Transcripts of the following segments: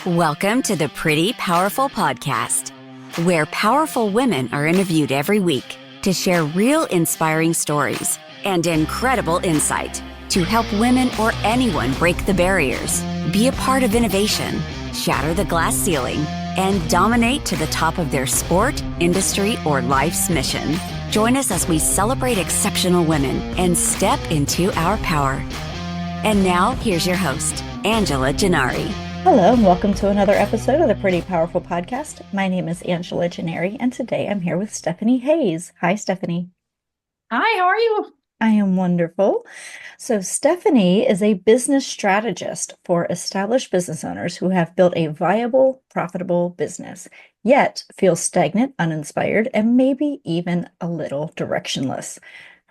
Welcome to the Pretty Powerful Podcast, where powerful women are interviewed every week to share real inspiring stories and incredible insight to help women or anyone break the barriers, be a part of innovation, shatter the glass ceiling, and dominate to the top of their sport, industry, or life's mission. Join us as we celebrate exceptional women and step into our power. And now, here's your host, Angela Gennari. Hello, and welcome to another episode of the Pretty Powerful Podcast. My name is Angela Gennari, and today I'm here with Stephanie Hayes. Hi, Stephanie. Hi, how are you? I am wonderful. So, Stephanie is a business strategist for established business owners who have built a viable, profitable business, yet feel stagnant, uninspired, and maybe even a little directionless.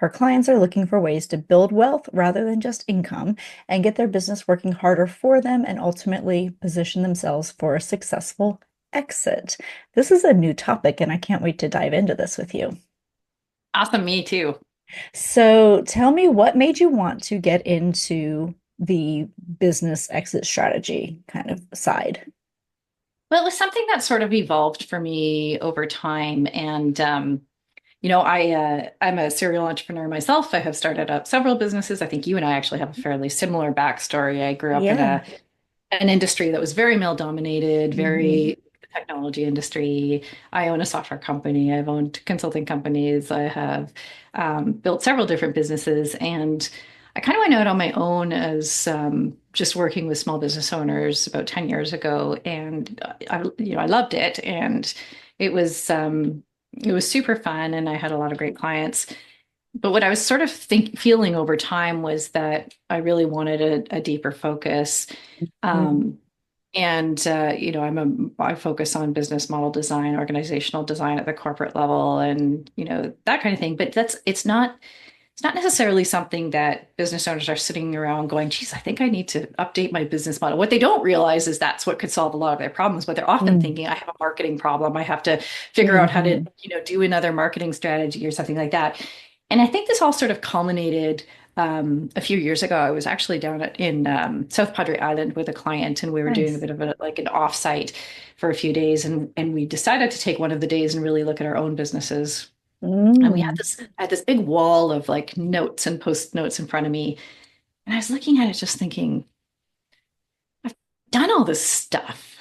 Her clients are looking for ways to build wealth rather than just income and get their business working harder for them and ultimately position themselves for a successful exit. This is a new topic, and I can't wait to dive into this with you. Awesome, me too. So tell me, what made you want to get into the business exit strategy kind of side? Well, it was something that sort of evolved for me over time. And, I'm a serial entrepreneur myself. I have started up several businesses. I think you and I actually have a fairly similar backstory. I grew up in an industry that was very male dominated, very technology industry. I own a software company. I've owned consulting companies. I have built several different businesses, and I kind of went out on my own as just working with small business owners about 10 years ago. And I loved it. And it was super fun, and I had a lot of great clients. But what I was sort of feeling over time was that I really wanted a deeper focus. I focus on business model design, organizational design at the corporate level, and that kind of thing. But it's not necessarily something that business owners are sitting around going, geez, I think I need to update my business model. What they don't realize is that's what could solve a lot of their problems, but they're often thinking, I have a marketing problem. I have to figure out how to, do another marketing strategy or something like that. And I think this all sort of culminated a few years ago. I was actually down in South Padre Island with a client, and we were doing a bit of an offsite for a few days. And we decided to take one of the days and really look at our own businesses. And we had this big wall of like notes and post notes in front of me. And I was looking at it just thinking, I've done all this stuff,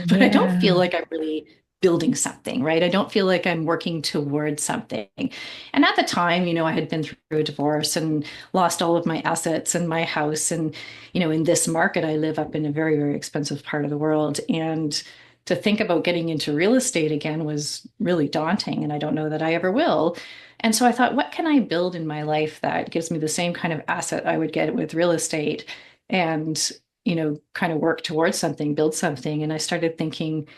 but I don't feel like I'm really building something, right? I don't feel like I'm working towards something. And at the time, I had been through a divorce and lost all of my assets and my house. And, in this market, I live up in a very, very expensive part of the world. And to think about getting into real estate again was really daunting, and I don't know that I ever will. And so I thought, what can I build in my life that gives me the same kind of asset I would get with real estate and, kind of work towards something, build something. And I started thinking,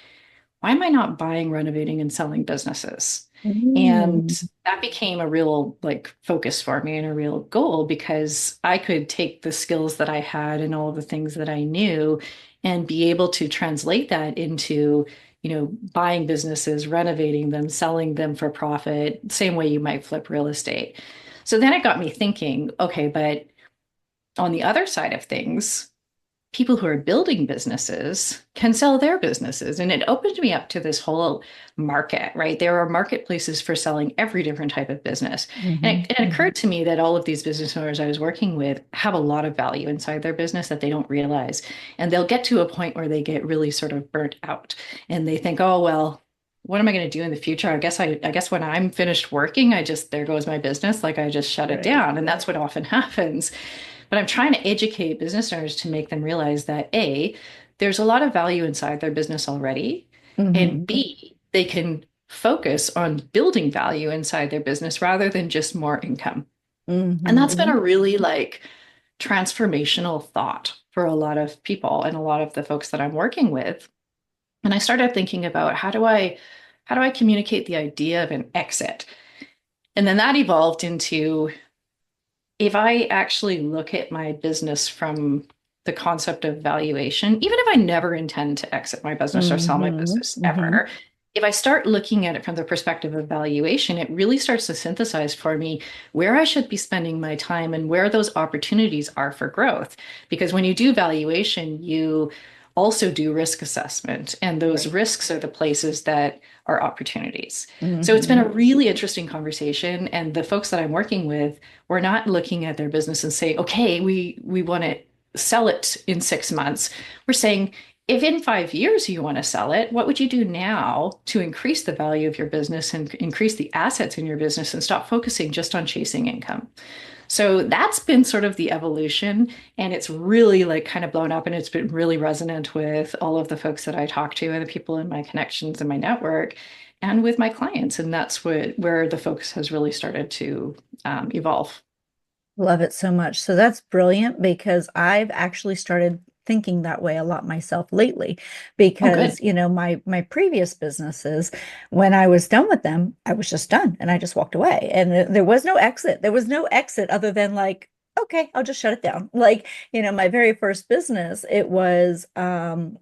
why am I not buying, renovating, and selling businesses? And that became a real focus for me and a real goal, because I could take the skills that I had and all the things that I knew and be able to translate that into, buying businesses, renovating them, selling them for profit, same way you might flip real estate. So then it got me thinking, okay, but on the other side of things, people who are building businesses can sell their businesses. And it opened me up to this whole market, right? There are marketplaces for selling every different type of business. And it occurred to me that all of these business owners I was working with have a lot of value inside their business that they don't realize. And they'll get to a point where they get really sort of burnt out, and they think, oh, well, what am I going to do in the future? I guess when I'm finished working, there goes my business. I just shut it down. And that's what often happens. But I'm trying to educate business owners to make them realize that A, there's a lot of value inside their business already, and B, they can focus on building value inside their business rather than just more income. And that's been a really transformational thought for a lot of people and a lot of the folks that I'm working with. And I started thinking about how do I communicate the idea of an exit? And then that evolved into, if I actually look at my business from the concept of valuation, even if I never intend to exit my business or sell my business ever, if I start looking at it from the perspective of valuation, it really starts to synthesize for me where I should be spending my time and where those opportunities are for growth. Because when you do valuation, you also do risk assessment. And those Right. risks are the places that are opportunities. So it's been Hmm. a really interesting conversation. And the folks that I'm working with, we're not looking at their business and saying, okay, we want to sell it in 6 months. We're saying, if in 5 years you want to sell it, what would you do now to increase the value of your business and increase the assets in your business and stop focusing just on chasing income? So that's been sort of the evolution. And it's really like kind of blown up and it's been really resonant with all of the folks that I talk to and the people in my connections and my network and with my clients. And that's where the focus has really started to evolve. Love it so much. So that's brilliant because I've actually started thinking that way a lot myself lately Oh, good. because, my previous businesses, when I was done with them, I was just done and I just walked away. And there was no exit. There was no exit other than like, okay, I'll just shut it down. Like, my very first business, it was an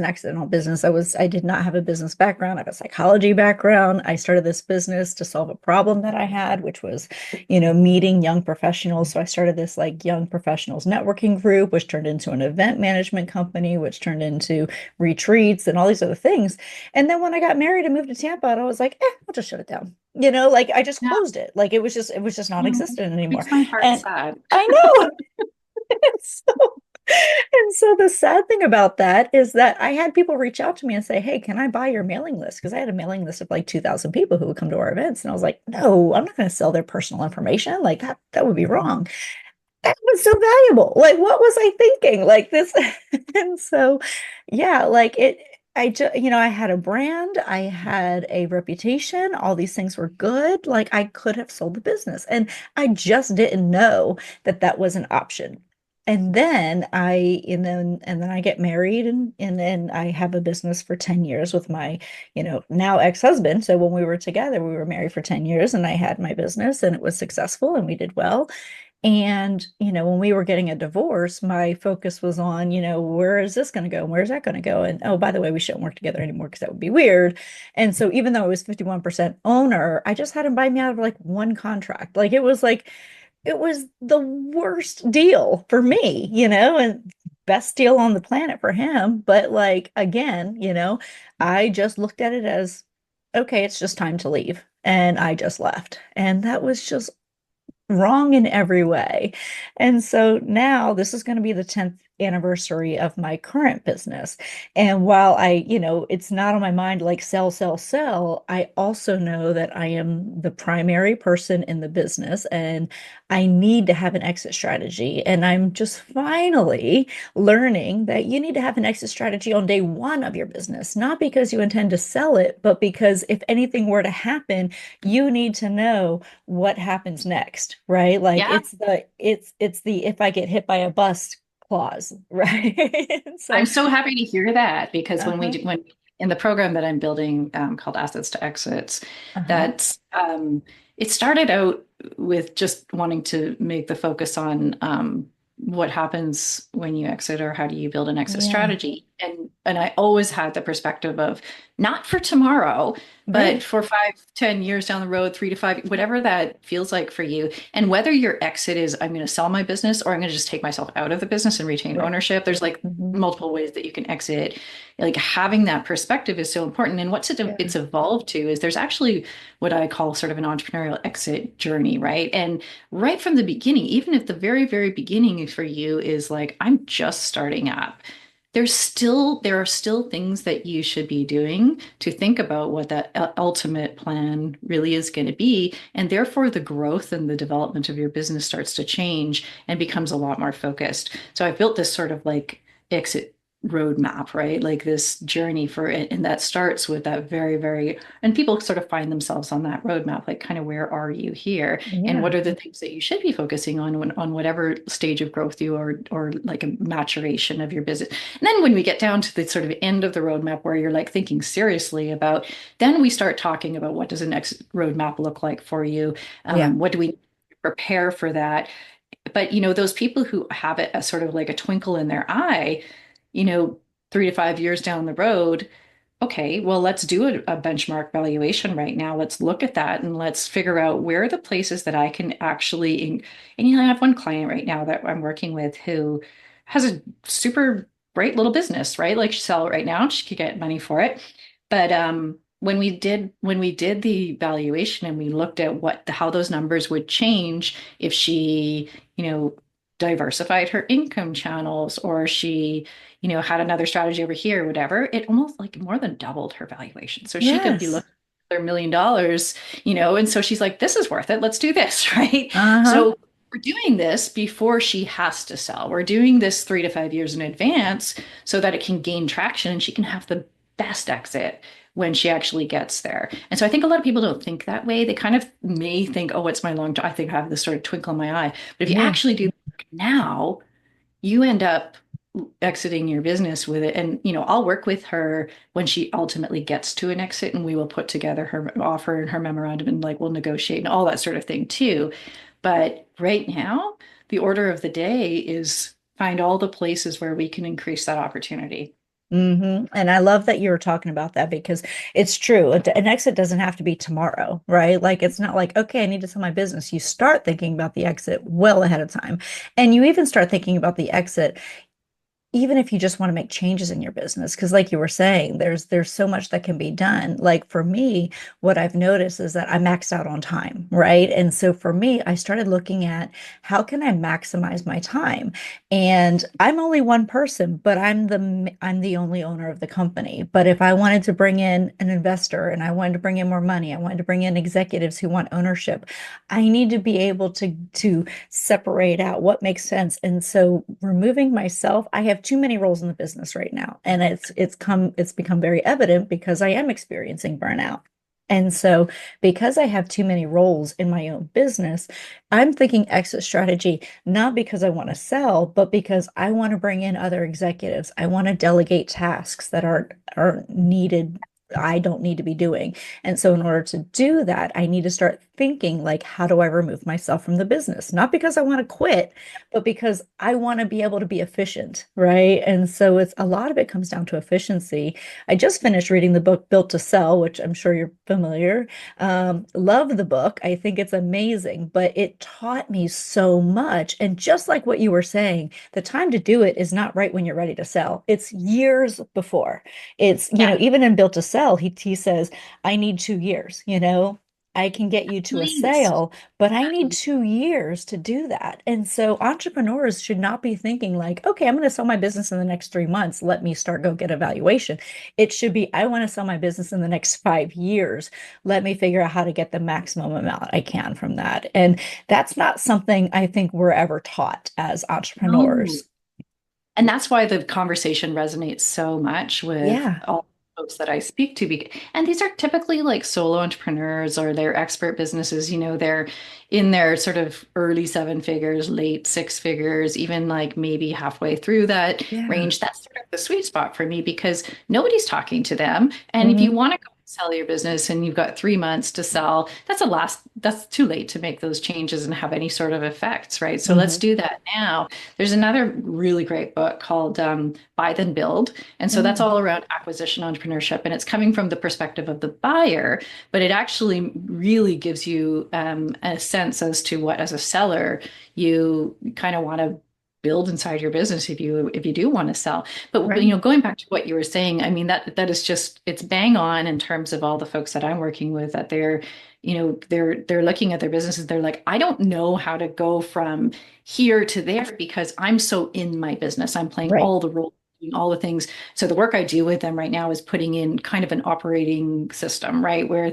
accidental business. I did not have a business background. I have a psychology background. I started this business to solve a problem that I had, which was meeting young professionals. So I started this like young professionals networking group, which turned into an event management company, which turned into retreats and all these other things. And then when I got married and moved to Tampa, I was like, I'll just shut it down. Like I just Yeah. closed it. Like it was just non-existent anymore. Makes my heart And sad. I know. So, and so the sad thing about that is that I had people reach out to me and say, "Hey, can I buy your mailing list?" Because I had a mailing list of like 2,000 people who would come to our events. And I was like, "No, I'm not going to sell their personal information. Like that would be wrong." That was so valuable. Like, what was I thinking? Like this. And so, yeah, like I just, I had a brand, I had a reputation, all these things were good. Like, I could have sold the business, and I just didn't know that that was an option. And then I get married, and then I have a business for 10 years with my, now ex-husband. So when we were together, we were married for 10 years, and I had my business and it was successful and we did well. And, when we were getting a divorce, my focus was on, where is this going to go? And where's that going to go? And oh, by the way, we shouldn't work together anymore because that would be weird. And so even though I was 51% owner, I just had him buy me out of like one contract. It was the worst deal for me, and best deal on the planet for him. But like, again, I just looked at it as, okay, it's just time to leave. And I just left. And that was just wrong in every way. And so now this is going to be the 10th anniversary of my current business. And while it's not on my mind like sell, sell, sell, I also know that I am the primary person in the business and I need to have an exit strategy. And I'm just finally learning that you need to have an exit strategy on day one of your business, not because you intend to sell it, but because if anything were to happen, you need to know what happens next, right? Like Yeah. it's the if I get hit by a bus clause, right? I'm So, so happy to hear that because uh-huh, when in the program that I'm building called Assets to Exits, uh-huh. that's it started out with just wanting to make the focus on what happens when you exit or how do you build an exit Yeah, strategy. And I always had the perspective of not for tomorrow, but right. for 5, 10 years down the road, 3 to 5, whatever that feels like for you. And whether your exit is I'm going to sell my business or I'm going to just take myself out of the business and retain Right. ownership, there's like Hmm. multiple ways that you can exit. Like having that perspective is so important. And Yeah. it's evolved to is there's actually what I call sort of an entrepreneurial exit journey, right? And right from the beginning, even if the very, very beginning for you is like, I'm just starting up, there are still things that you should be doing to think about what that ultimate plan really is going to be. And therefore the growth and the development of your business starts to change and becomes a lot more focused. So I've built this sort of like exit roadmap, right? Like this journey for it. And that starts with that very, very, and people sort of find themselves on that roadmap, like kind of where are you here? And Yeah. what are the things that you should be focusing on whatever stage of growth you are, or like a maturation of your business. And then when we get down to the sort of end of the roadmap where you're like thinking seriously about, then we start talking about what does a next roadmap look like for you? Yeah. What do we prepare for that? But those people who have it as sort of like a twinkle in their eye, you know, 3 to 5 years down the road, okay, well, let's do a benchmark valuation right now. Let's look at that and let's figure out where are the places that I can actually, and I have one client right now that I'm working with who has a super great little business, right? Like she sell it right now, she could get money for it. But when we did the valuation and we looked at how those numbers would change if she, diversified her income channels, or she, had another strategy over here, whatever, it almost like more than doubled her valuation. So she could be Yes. looking at their $1 million, and so she's like, this is worth it. Let's do this, right? Uh-huh. So we're doing this before she has to sell. We're doing this 3 to 5 years in advance so that it can gain traction and she can have the best exit when she actually gets there. And so I think a lot of people don't think that way. They kind of may think, oh, what's my long term? I think I have this sort of twinkle in my eye. But if you Yeah. actually do now, you end up exiting your business with it. And, I'll work with her when she ultimately gets to an exit, and we will put together her offer and her memorandum, and like we'll negotiate and all that sort of thing too. But right now, the order of the day is find all the places where we can increase that opportunity. And I love that you were talking about that because it's true. An exit doesn't have to be tomorrow, right? Like it's not like, okay, I need to sell my business. You start thinking about the exit well ahead of time. And you even start thinking about the exit even if you just want to make changes in your business, because like you were saying, there's so much that can be done. Like for me, what I've noticed is that I maxed out on time, right? And so for me, I started looking at how can I maximize my time? And I'm only one person, but I'm the only owner of the company. But if I wanted to bring in an investor and I wanted to bring in more money, I wanted to bring in executives who want ownership, I need to be able to separate out what makes sense. And so removing myself, I have too many roles in the business right now. And it's become very evident because I am experiencing burnout. And so because I have too many roles in my own business, I'm thinking exit strategy, not because I want to sell, but because I want to bring in other executives. I want to delegate tasks that are needed. I don't need to be doing. And so in order to do that, I need to start thinking like, how do I remove myself from the business? Not because I want to quit, but because I want to be able to be efficient, right? And so it's a lot of it comes down to efficiency. I just finished reading the book Built to Sell, which I'm sure you're familiar. Love the book. I think it's amazing, but it taught me so much. And just like what you were saying, the time to do it is not right when you're ready to sell. It's years before. It's, Yeah, even in Built to Sell, he says, I need 2 years, I can get you to a please. sale, but I need 2 years to do that. And so entrepreneurs should not be thinking like, okay, I'm going to sell my business in the next 3 months. Let me start go get a valuation. It should be, I want to sell my business in the next 5 years. Let me figure out how to get the maximum amount I can from that. And that's not something I think we're ever taught as No. entrepreneurs. And that's why the conversation resonates so much with Yeah. all the folks that I speak to. And these are typically like solo entrepreneurs, or they're expert businesses. They're in their sort of early 7 figures, late 6 figures, even like maybe halfway through that Yeah. range. That's sort of the sweet spot for me because nobody's talking to them. And if you Hmm. want to go sell your business and you've got 3 months to sell, that's too late to make those changes and have any sort of effects, right? So let's Hmm. do that now. There's another really great book called Buy Then Build. And so that's Mm. all around acquisition entrepreneurship. And it's coming from the perspective of the buyer, but it actually really gives you a sense as to what, as a seller, you kind of want to build inside your business if you do want to sell. But Right. going back to what you were saying, I mean that is just, it's bang on in terms of all the folks that I'm working with, that they're looking at their businesses. They're like, I don't know how to go from here to there because I'm so in my business. I'm playing Right. all the roles, doing all the things. So the work I do with them right now is putting in kind of an operating system, right? Where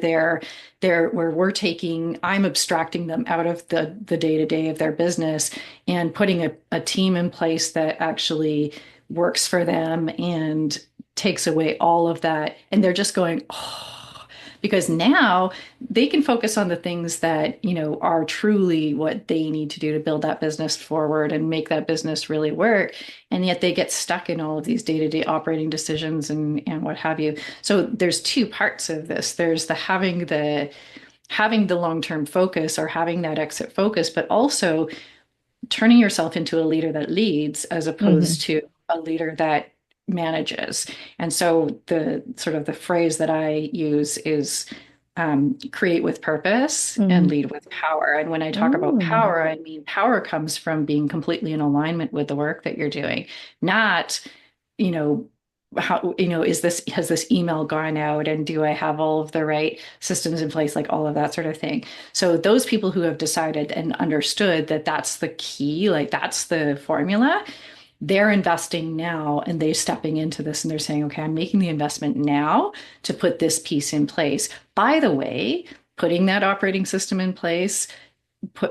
I'm abstracting them out of the day-to-day of their business and putting a team in place that actually works for them and takes away all of that. And they're just going, oh, because now they can focus on the things that, are truly what they need to do to build that business forward and make that business really work. And yet they get stuck in all of these day-to-day operating decisions and what have you. So there's two parts of this. There's having the long-term focus, or having that exit focus, but also turning yourself into a leader that leads as opposed Hmm. to a leader that manages. And so the sort of the phrase that I use is create with purpose and Hmm. lead with power. And when I talk about Mm. power, I mean power comes from being completely in alignment with the work that you're doing, not you know, how, has this email gone out, and do I have all of the right systems in place, like all of that sort of thing. So those people who have decided and understood that that's the key, like that's the formula, they're investing now, and they're stepping into this, and they're saying, okay, I'm making the investment now to put this piece in place. By the way, putting that operating system in place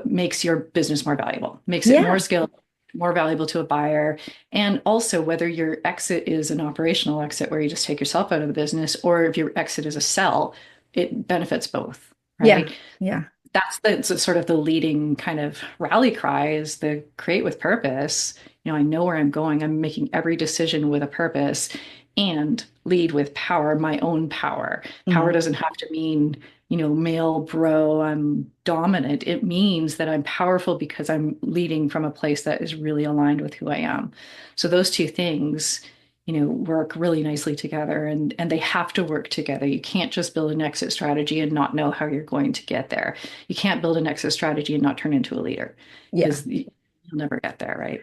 makes your business more valuable, makes it more Yeah. scalable, more valuable to a buyer. And also, whether your exit is an operational exit where you just take yourself out of the business, or if your exit is a sell, it benefits both, Yeah. right? Yeah. That's sort of the leading kind of rally cry, is the create with purpose. I know where I'm going. I'm making every decision with a purpose, and lead with power, my own power. Power Mhm. doesn't have to mean, male bro, I'm dominant. It means that I'm powerful because I'm leading from a place that is really aligned with who I am. So those two things, work really nicely together, and they have to work together. You can't just build an exit strategy and not know how you're going to get there. You can't build an exit strategy and not turn into a leader, Yeah. because you'll never get there, right?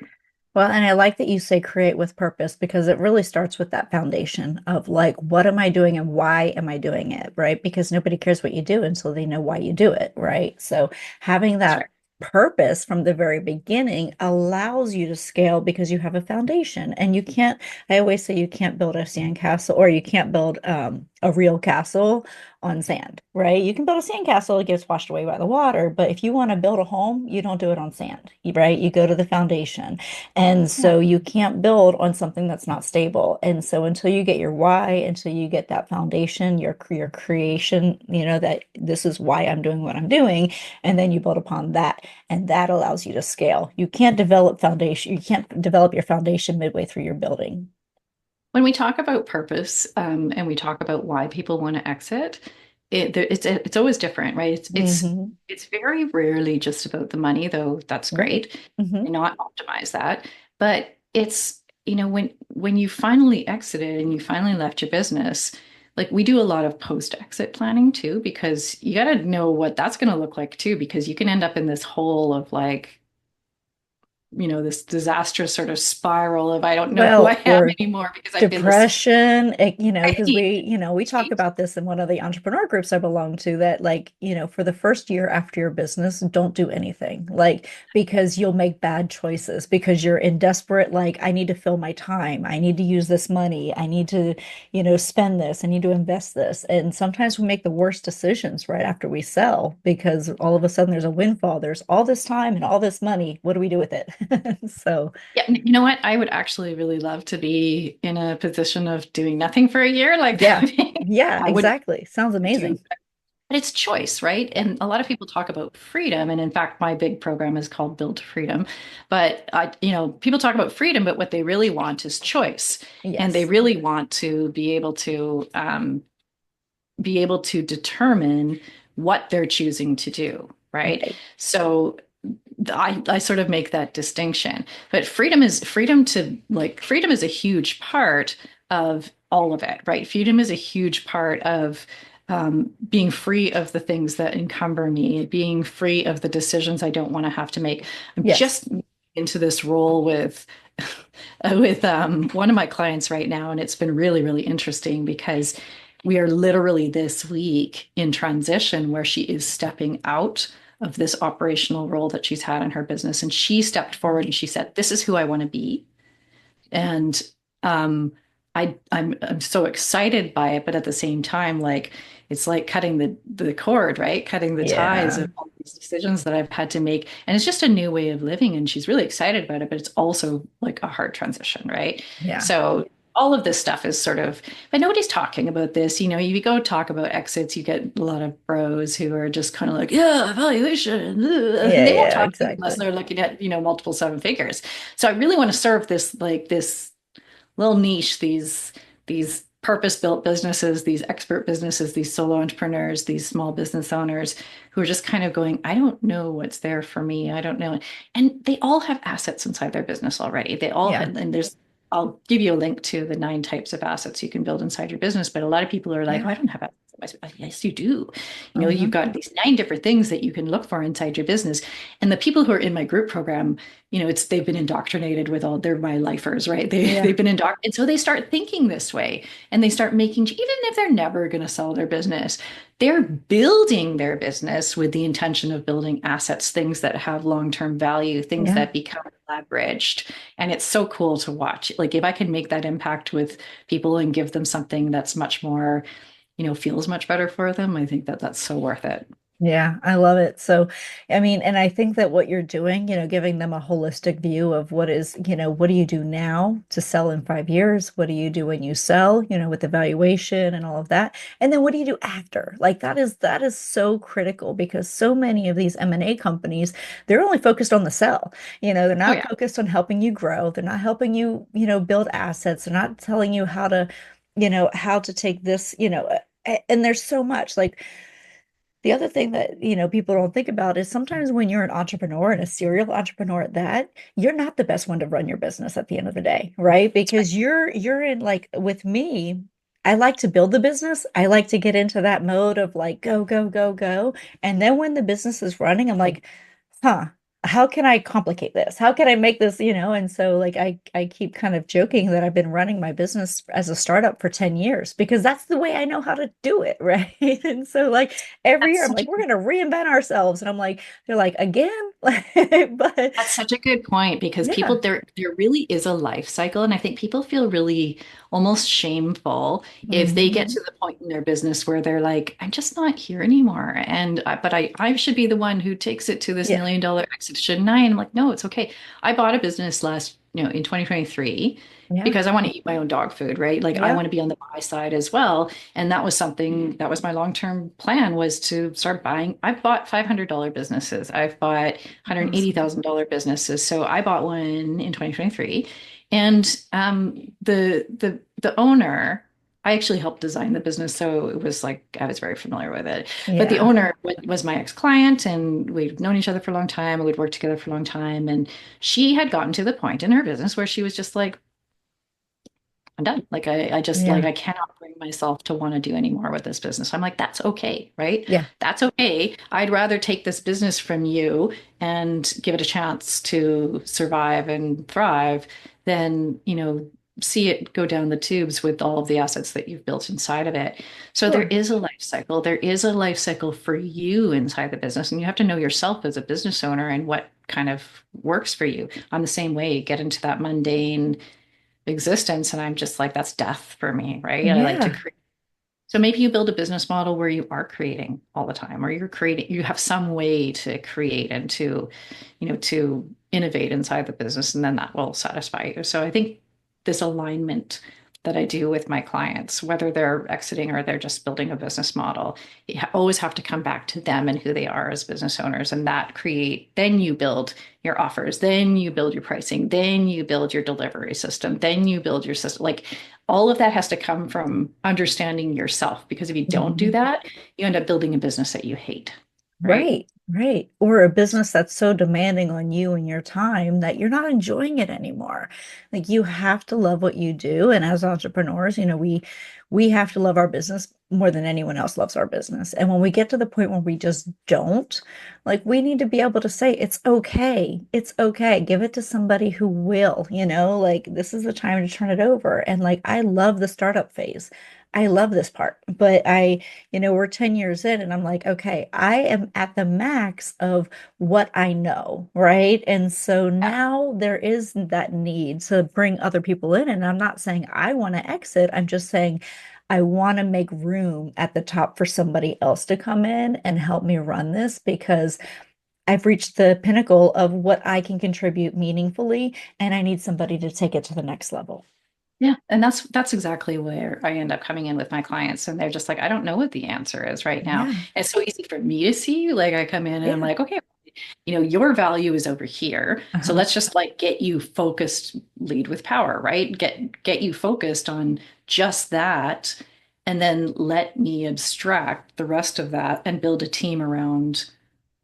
Well, and I like that you say create with purpose because it really starts with that foundation of like, what am I doing and why am I doing it, right? Because nobody cares what you do until they know why you do it, right? So having That's right. that purpose from the very beginning allows you to scale because you have a foundation. And you can't, I always say you can't build a sandcastle, or you can't build a real castle on sand, right? You can build a sandcastle, it gets washed away by the water, but if you want to build a home, you don't do it on sand, right? You go to the foundation. And Yeah. so you can't build on something that's not stable. And so until you get your why, until you get that foundation, your creation, that this is why I'm doing what I'm doing, and then you build upon that, and that allows you to scale. You can't develop foundation, you can't develop your foundation midway through your building. When we talk about purpose, and we talk about why people want to exit, it's always different, right? Hmm. It's very rarely just about the money, though that's Right. great. Hmm. And not optimize that, but it's, when you finally exited and you finally left your business, like we do a lot of post-exit planning too, because you got to know what that's going to look like too, because you can end up in this hole of like, this disastrous sort of spiral of I don't know who I Well, am or anymore because I've been this. depression, because Right. we talk about this in one of the entrepreneur groups I belong to, that like, for the first year after your business, don't do anything. Like, because you'll make bad choices because you're in desperate, like, I need to fill my time. I need to use this money. I need to, spend this. I need to invest this. And sometimes we make the worst decisions right after we sell because all of a sudden there's a windfall. There's all this time and all this money. What do we do with it? So, Yeah, you know what? I would actually really love to be in a position of doing nothing for a year. Like yeah. that. Yeah, I would exactly. Sounds do, amazing. but it's choice, right? And a lot of people talk about freedom. And in fact, my big program is called Build to Freedom. But people talk about freedom, but what they really want is choice. And they Yes. really want to be able to determine what they're choosing to do, right? Right. So I sort of make that distinction. But freedom is a huge part of all of it, right? Freedom is a huge part of being free of the things that encumber me, being free of the decisions I don't want to have to make. I'm Yes. just into this role with one of my clients right now, and it's been really, really interesting because we are literally this week in transition where she is stepping out of this operational role that she's had in her business. And she stepped forward and she said, "This is who I want to be." And um, I'm so excited by it, but at the same time, like it's like cutting the cord, right? Cutting the ties Yeah. of all these decisions that I've had to make. And it's just a new way of living. And she's really excited about it, but it's also like a hard transition, right? Yeah. So all of this stuff is sort of, but nobody's talking about this. You go talk about exits, you get a lot of bros who are just kind of like, yeah, evaluation. And Yeah. they won't Yeah. talk to you unless Exactly. they're looking at, multiple seven figures. So I really want to serve this little niche, these purpose-built businesses, these expert businesses, these solo entrepreneurs, these small business owners who are just kind of going, I don't know what's there for me. I don't know. And they all have assets inside their business already. They all Yeah. have, and I'll give you a link to the 9 types of assets you can build inside your business. But a lot of people are like, Yeah. oh, I don't have assets in said, yes, you do. You've Mhm. got these 9 different things that you can look for inside your business. And the people who are in my group program, they've been indoctrinated with they're my lifers, right? Yeah. They've been indoctrinated. And so they start thinking this way and they start making, even if they're never going to sell their business, they're building their business with the intention of building assets, things that have long-term value, things Yeah. that become leveraged. And it's so cool to watch. Like if I can make that impact with people and give them something that's much more, feels much better for them, I think that that's so worth it. Yeah, I love it. So, I mean, and I think that what you're doing, giving them a holistic view of what is, what do you do now to sell in 5 years? What do you do when you sell, with the valuation and all of that? And then what do you do after? Like that is so critical because so many of these M&A companies, they're only focused on the sell. They're Oh not yeah. focused on helping you grow. They're not helping you, build assets. They're not telling you how to take this, and there's so much like the other thing that, people don't think about is sometimes when you're an entrepreneur and a serial entrepreneur at that, you're not the best one to run your business at the end of the day, right? Because you're in like with me, I like to build the business. I like to get into that mode of like go, go, go, go. And then when the business is running, I'm like, huh, how can I complicate this? How can I make this, And so like I keep kind of joking that I've been running my business as a startup for 10 years because that's the way I know how to do it, right? And so like every That's year I'm such like, a we're gonna reinvent ourselves. And I'm like, they're like, again? But That's such a good point because yeah. people there really is a life cycle, and I think people feel really almost shameful if they get Mhm. to the point in their business where they're like, I'm just not here anymore, and but I should be the one who takes it to this Yeah. $1 million exit, shouldn't I? And I'm like, no, it's okay. I bought a business in 2023 Yeah. because I want to eat my own dog food, right? Like I Yeah. want to be on the buy side as well. And that was something that was my long-term plan was to start buying. I've bought $500 businesses. I've bought Awesome. $180,000 businesses. So I bought one in 2023. And the owner, I actually helped design the business. So it was like I was very familiar with it. But the Yeah. owner was my ex-client and we'd known each other for a long time and we'd worked together for a long time. And she had gotten to the point in her business where she was just like, I'm done. Like I just like Yeah. I cannot bring myself to want to do any more with this business. I'm like, that's okay, right? Yeah. That's okay. I'd rather take this business from you and give it a chance to survive and thrive than, see it go down the tubes with all of the assets that you've built inside of it. So there Sure. is a life cycle. There is a life cycle for you inside the business, and you have to know yourself as a business owner and what kind of works for you. I'm the same way. Get into that mundane existence and I'm just like that's death for me, right? I like to Yeah. create. So maybe you build a business model where you are creating all the time or you have some way to create and to innovate inside the business and then that will satisfy you. So I think this alignment that I do with my clients, whether they're exiting or they're just building a business model, you always have to come back to them and who they are as business owners. And then you build your offers, then you build your pricing, then you build your delivery system, then you build your system. Like all of that has to come from understanding yourself, because if you don't do Mhm. that, you end up building a business that you hate, right? Right, right. Or a business that's so demanding on you and your time that you're not enjoying it anymore. Like you have to love what you do. And as entrepreneurs, we have to love our business more than anyone else loves our business. And when we get to the point where we just don't, like we need to be able to say, it's okay. It's okay. Give it to somebody who will, like this is the time to turn it over. And like I love the startup phase. I love this part, but we're 10 years in and I'm like, okay, I am at the max of what I know, right? And so now there is that need to bring other people in. And I'm not saying I want to exit. I'm just saying I want to make room at the top for somebody else to come in and help me run this because I've reached the pinnacle of what I can contribute meaningfully, and I need somebody to take it to the next level. Yeah, and that's exactly where I end up coming in with my clients, and they're just like, I don't know what the answer is right now. Yeah. And it's so easy for me to see. Like I come in and I'm Yeah. like, okay, your value is over here. So Uh-huh. let's just like get you focused, lead with power, right? Get you focused on just that, and then let me abstract the rest of that and build a team around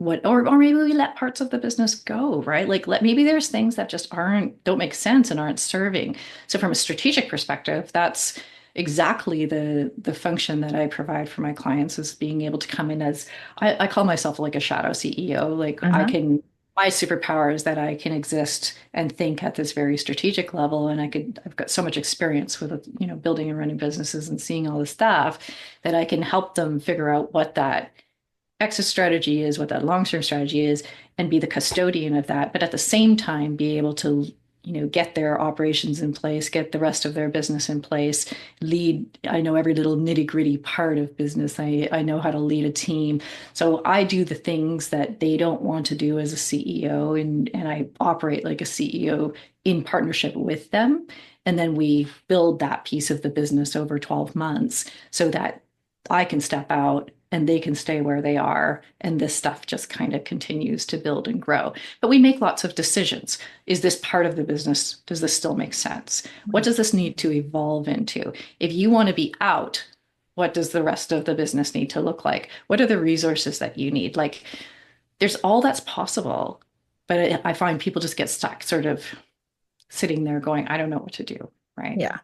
or maybe we let parts of the business go, right? Like maybe there's things that just don't make sense and aren't serving. So from a strategic perspective, that's exactly the function that I provide for my clients is being able to come in as I call myself like a shadow CEO. Like I Uh-huh. can my superpower is that I can exist and think at this very strategic level. And I've got so much experience with, building and running businesses and seeing all this stuff that I can help them figure out what that exit strategy is, what that long-term strategy is, and be the custodian of that. But at the same time, be able to, get their operations in place, get the rest of their business in place, lead. I know every little nitty-gritty part of business. I know how to lead a team. So I do the things that they don't want to do as a CEO, and I operate like a CEO in partnership with them. And then we build that piece of the business over 12 months so that I can step out and they can stay where they are. And this stuff just kind of continues to build and grow. But we make lots of decisions. Is this part of the business? Does this still make sense? What does this need to evolve into? If you want to be out, what does the rest of the business need to look like? What are the resources that you need? Like, there's all that's possible. But I find people just get stuck sort of sitting there going, I don't know what to do. Right. Yeah.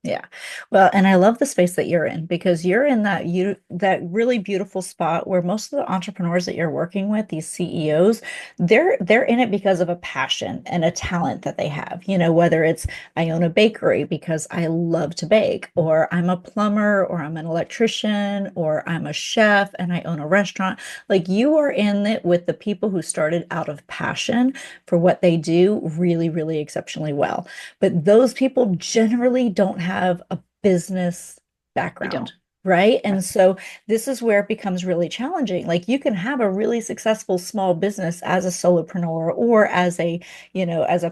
Yeah. Well, and I love the space that you're in because you're in that really beautiful spot where most of the entrepreneurs that you're working with, these CEOs, they're in it because of a passion and a talent that they have. Whether it's I own a bakery because I love to bake, or I'm a plumber, or I'm an electrician, or I'm a chef and I own a restaurant. Like you are in it with the people who started out of passion for what they do really, really exceptionally well. But those people generally don't have a business They background, don't. right? Right. And so this is where it becomes really challenging. Like you can have a really successful small business as a solopreneur or as a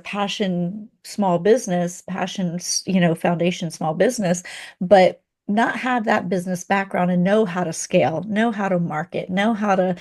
passion small business, passion, foundation small business, but not have that business background and know how to scale, know how to market, know how to,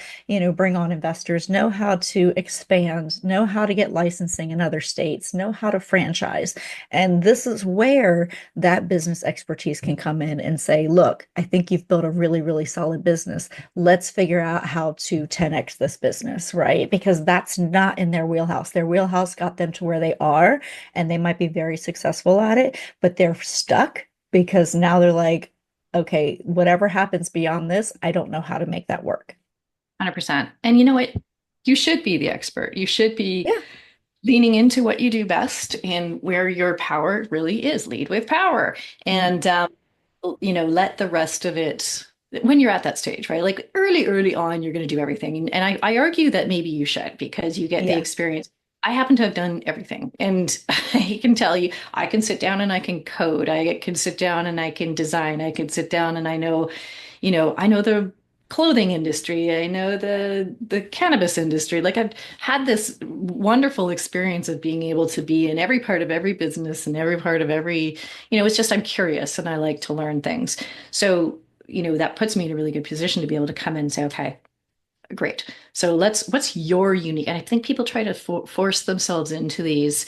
bring on investors, know how to expand, know how to get licensing in other states, know how to franchise. And this is where that business expertise can come in and say, look, I think you've built a really, really solid business. Let's figure out how to 10x this business, right? Because that's not in their wheelhouse. Their wheelhouse got them to where they are, and they might be very successful at it, but they're stuck because now they're like, okay, whatever happens beyond this, I don't know how to make that work. 100%. And you know what? You should be the expert. You should be Yeah. leaning into what you do best and where your power really is. Lead with power. Yeah. And, let the rest of it, when you're at that stage, right? Like early on, you're going to do everything. And I argue that maybe you should because you get the Yeah. experience. I happen to have done everything. And I can tell you, I can sit down and I can code. I can sit down and I can design. I can sit down and I know the clothing industry. I know the cannabis industry. Like I've had this wonderful experience of being able to be in every part of every business and every part of every, it's just I'm curious and I like to learn things. So, that puts me in a really good position to be able to come in and say, okay, great. So what's your unique? And I think people try to force themselves into these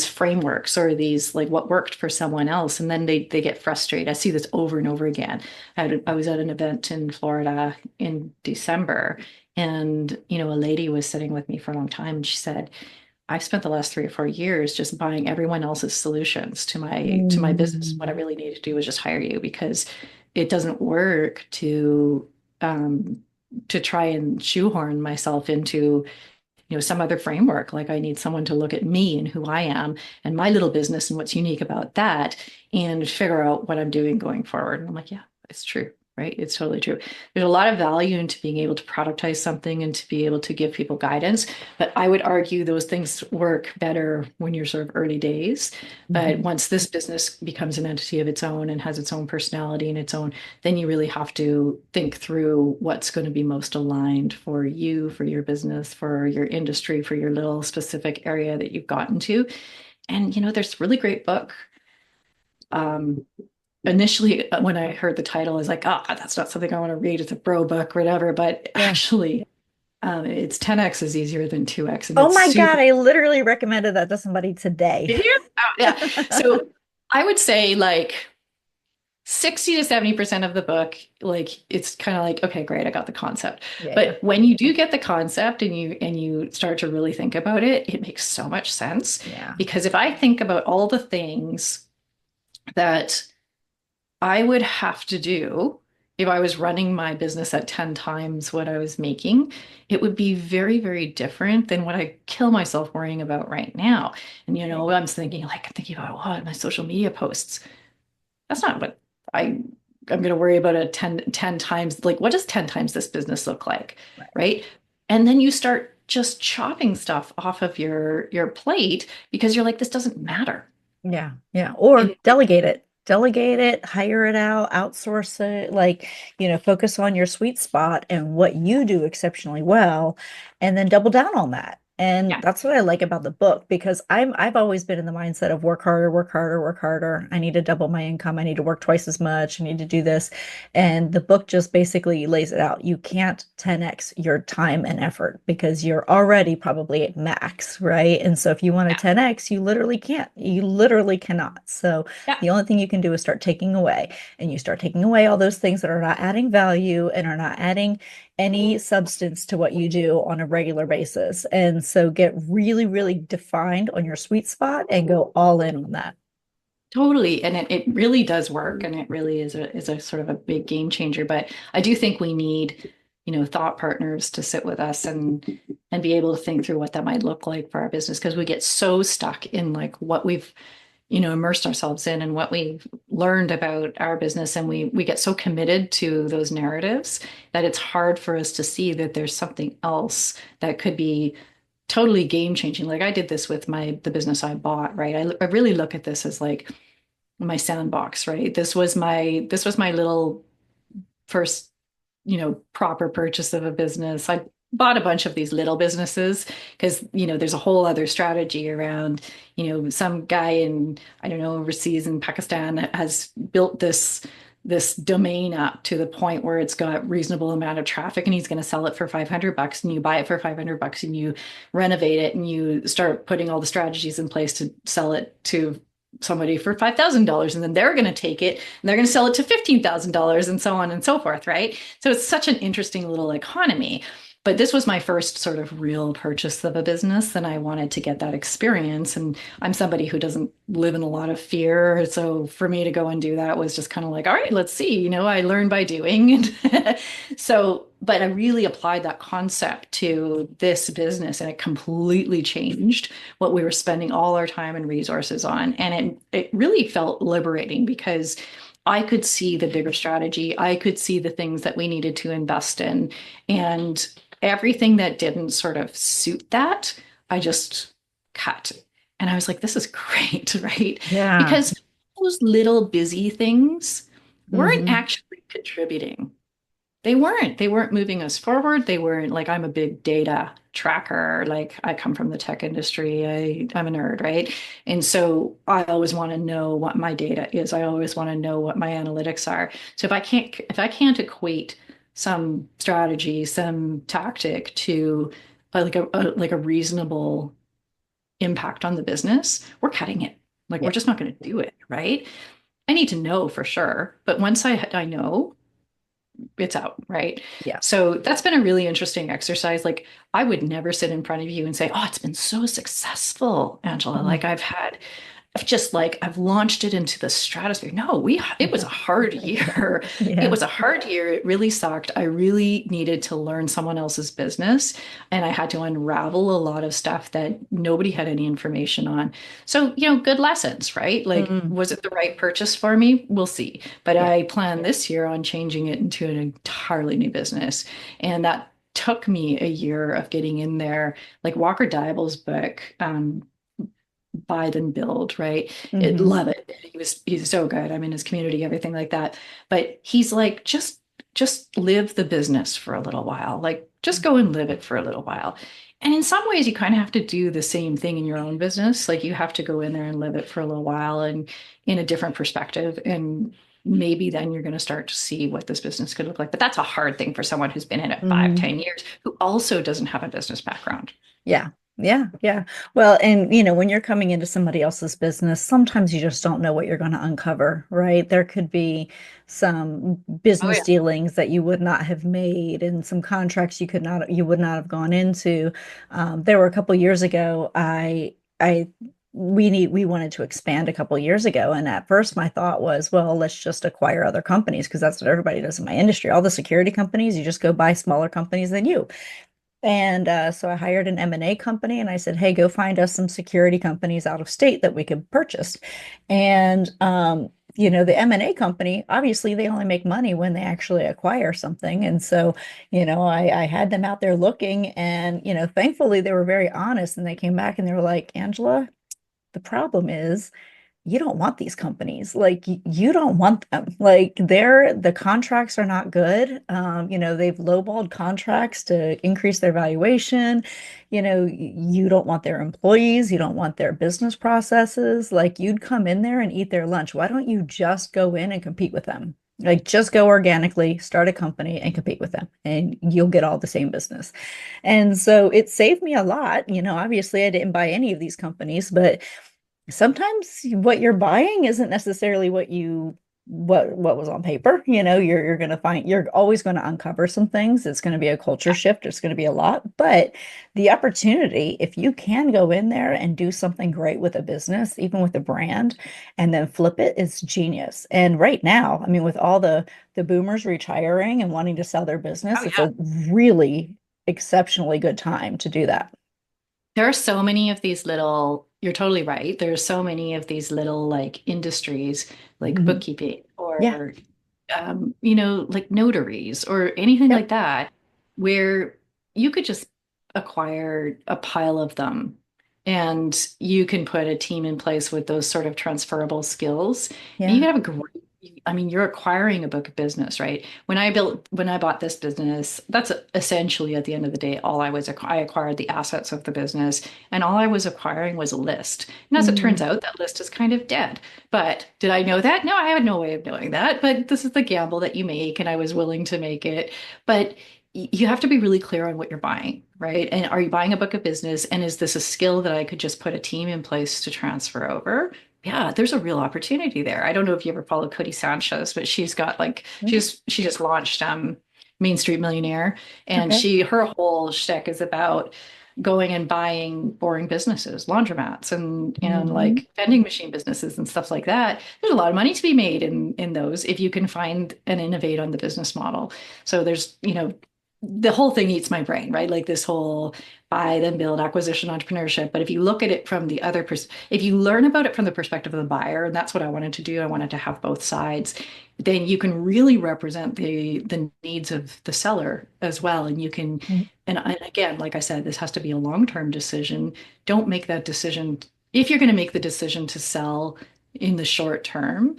frameworks or these like what worked for someone else, and then they get frustrated. I see this over and over again. I was at an event in Florida in December, and a lady was sitting with me for a long time, and she said, I've spent the last 3 or 4 years just buying everyone else's solutions to my business. What I Mm. really need to do is just hire you because it doesn't work um, to try and shoehorn myself into some other framework. Like I need someone to look at me and who I am and my little business and what's unique about that and figure out what I'm doing going forward. And I'm like, yeah, it's true. Right. It's totally true. There's a lot of value into being able to productize something and to be able to give people guidance. But I would argue those things work better when you're sort of early days. But Mhm. once this business becomes an entity of its own and has its own personality and its own, then you really have to think through what's going to be most aligned for you, for your business, for your industry, for your little specific area that you've gotten to. And, there's a really great book. Um, Initially, when I heard the title, I was like, that's not something I want to read. It's a bro book, whatever. But Yeah. actually, it's 10x is easier than 2x. And Oh it's my God, super. I literally recommended that to somebody today. Did you? Oh, yeah. So I would say like 60 to 70% of the book, like it's kind of like, okay, great, I got the concept. Yeah, yeah. But when you do get the concept and you start to really think about it, it makes so much sense. Yeah. Because if I think about all the things that I would have to do if I was running my business at 10 times what I was making, it would be very, very different than what I kill myself worrying about right now. And, I'm thinking about what my social media posts. That's not what I'm going to worry about at 10 times. Like, what does 10 times this business look like? Right. Right. And then you start just chopping stuff off of your plate because you're like, this doesn't matter. Yeah, yeah. Or And delegate it, hire it out, outsource it, like, focus on your sweet spot and what you do exceptionally well, and then double down on that. And yeah, that's what I like about the book because I've always been in the mindset of work harder, work harder, work harder. I need to double my income. I need to work twice as much. I need to do this. And the book just basically lays it out. You can't 10x your time and effort because you're already probably at max, right? And so if you want to yeah, 10x, you literally can't. You literally cannot. So yeah. the only thing you can do is start taking away. And you start taking away all those things that are not adding value and are not adding any substance to what you do on a regular basis. And so get really, really defined on your sweet spot and go all in on that. Totally. And it really does work. And it really is a sort of a big game changer. But I do think we need, thought partners to sit with us and be able to think through what that might look like for our business because we get so stuck in like what we've, immersed ourselves in and what we've learned about our business. And we get so committed to those narratives that it's hard for us to see that there's something else that could be totally game changing. Like I did this with the business I bought, right? I really look at this as like my sandbox, right? This was my little first, proper purchase of a business. I bought a bunch of these little businesses because, there's a whole other strategy around, some guy in, I don't know, overseas in Pakistan has built this domain up to the point where it's got reasonable amount of traffic and he's going to sell it for $500 and you buy it for $500 and you renovate it and you start putting all the strategies in place to sell it to somebody for $5,000 and then they're going to take it and they're going to sell it to $15,000 and so on and so forth, right? So it's such an interesting little economy. But this was my first sort of real purchase of a business, and I wanted to get that experience. And I'm somebody who doesn't live in a lot of fear. So for me to go and do that was just kind of like, all right, let's see. I learn by doing. But I really applied that concept to this business, and it completely changed what we were spending all our time and resources on. And it really felt liberating because I could see the bigger strategy. I could see the things that we needed to invest in. And everything that didn't sort of suit that, I just cut. And I was like, this is great, right? Yeah. Because those little busy things weren't Hmm. actually contributing. They weren't moving us forward. They weren't like, I'm a big data tracker. Like I come from the tech industry. I'm a nerd, right? And so I always want to know what my data is. I always want to know what my analytics are. So if I can't equate some strategy, some tactic to like a reasonable impact on the business, we're cutting it. Like we're Yeah. just not going to do it, right? I need to know for sure, but once I know, it's out, right? Yeah. So that's been a really interesting exercise. Like I would never sit in front of you and say, "Oh, it's been so successful, Angela." Mhm. Like I've just like I've launched it into the stratosphere. No, it was a hard year. It Yeah. was a hard year. It really sucked. I really needed to learn someone else's business and I had to unravel a lot of stuff that nobody had any information on. So, good lessons, right? Like, Mm. was it the right purchase for me? We'll see. But Yeah. I plan this year on changing it into an entirely new business. And that took me a year of getting in there. Like Walker Diable's book, Buy Then Build, right? Hmm. Love it. He's so good. I'm in his community, everything like that. But he's like, just live the business for a little while. Like just go and live it for a little while. And in some ways, you kind of have to do the same thing in your own business. Like you have to go in there and live it for a little while and in a different perspective. And maybe then you're going to start to see what this business could look like. But that's a hard thing for someone who's been in it five, Hmm. 10 years, who also doesn't have a business background. Yeah. Yeah. Yeah. Well, and when you're coming into somebody else's business, sometimes you just don't know what you're going to uncover, right? There could be some Oh business yeah. dealings that you would not have made and some contracts you would not have gone into. There were a couple years ago, I we wanted to expand a couple of years ago. And at first my thought was, well, let's just acquire other companies because that's what everybody does in my industry. All the security companies, you just go buy smaller companies than you. And so I hired an M&A company and I said, hey, go find us some security companies out of state that we could purchase. And the M&A company, obviously they only make money when they actually acquire something. And so, I had them out there looking and, thankfully they were very honest and they came back and they were like, Angela, the problem is you don't want these companies. Like you don't want them. Like the contracts are not good. They've lowballed contracts to increase their valuation. You don't want their employees, you don't want their business processes. Like you'd come in there and eat their lunch. Why don't you just go in and compete with them? Like just go organically, start a company and compete with them, and you'll get all the same business. And so it saved me a lot. Obviously I didn't buy any of these companies, but sometimes what you're buying isn't necessarily what was on paper. You're going to find you're always going to uncover some things. It's going to be a culture shift. It's going to be a lot, but the opportunity, if you can go in there and do something great with a business, even with a brand, and then flip it, it's genius. And right now, I mean, with all the boomers retiring and wanting to sell their Oh business, it's yeah. a really exceptionally good time to do that. There are so many of these little, you're totally right. There are so many of these little like industries like Mhm. bookkeeping Yeah. or like notaries or anything Yep. like that, where you could just acquire a pile of them and you can put a team in place with those sort of transferable skills. And you Yeah. can have a great, I mean, you're acquiring a book of business, right? When I bought this business, that's essentially at the end of the day, I acquired the assets of the business and all I was acquiring was a list. And as it turns Mhm. out, that list is kind of dead. But did I know that? No, I had no way of knowing that. But this is the gamble that you make, and I was willing to make it. But you have to be really clear on what you're buying, right? And are you buying a book of business? And is this a skill that I could just put a team in place to transfer over? Yeah, there's a real opportunity there. I don't know if you ever follow Cody Sanchez, but she's got like she just launched Main Street Millionaire, and Okay. her whole shtick is about going and buying boring businesses, laundromats and Hmm. like vending machine businesses and stuff like that. There's a lot of money to be made in those if you can find and innovate on the business model. So there's, the whole thing eats my brain, right? Like this whole buy then build acquisition entrepreneurship. But if you look at it from the other if you learn about it from the perspective of the buyer, and that's what I wanted to do, I wanted to have both sides, then you can really represent the needs of the seller as well. And you can, and again, like I said, this has to be a long-term decision. Don't make that decision. If you're going to make the decision to sell in the short term,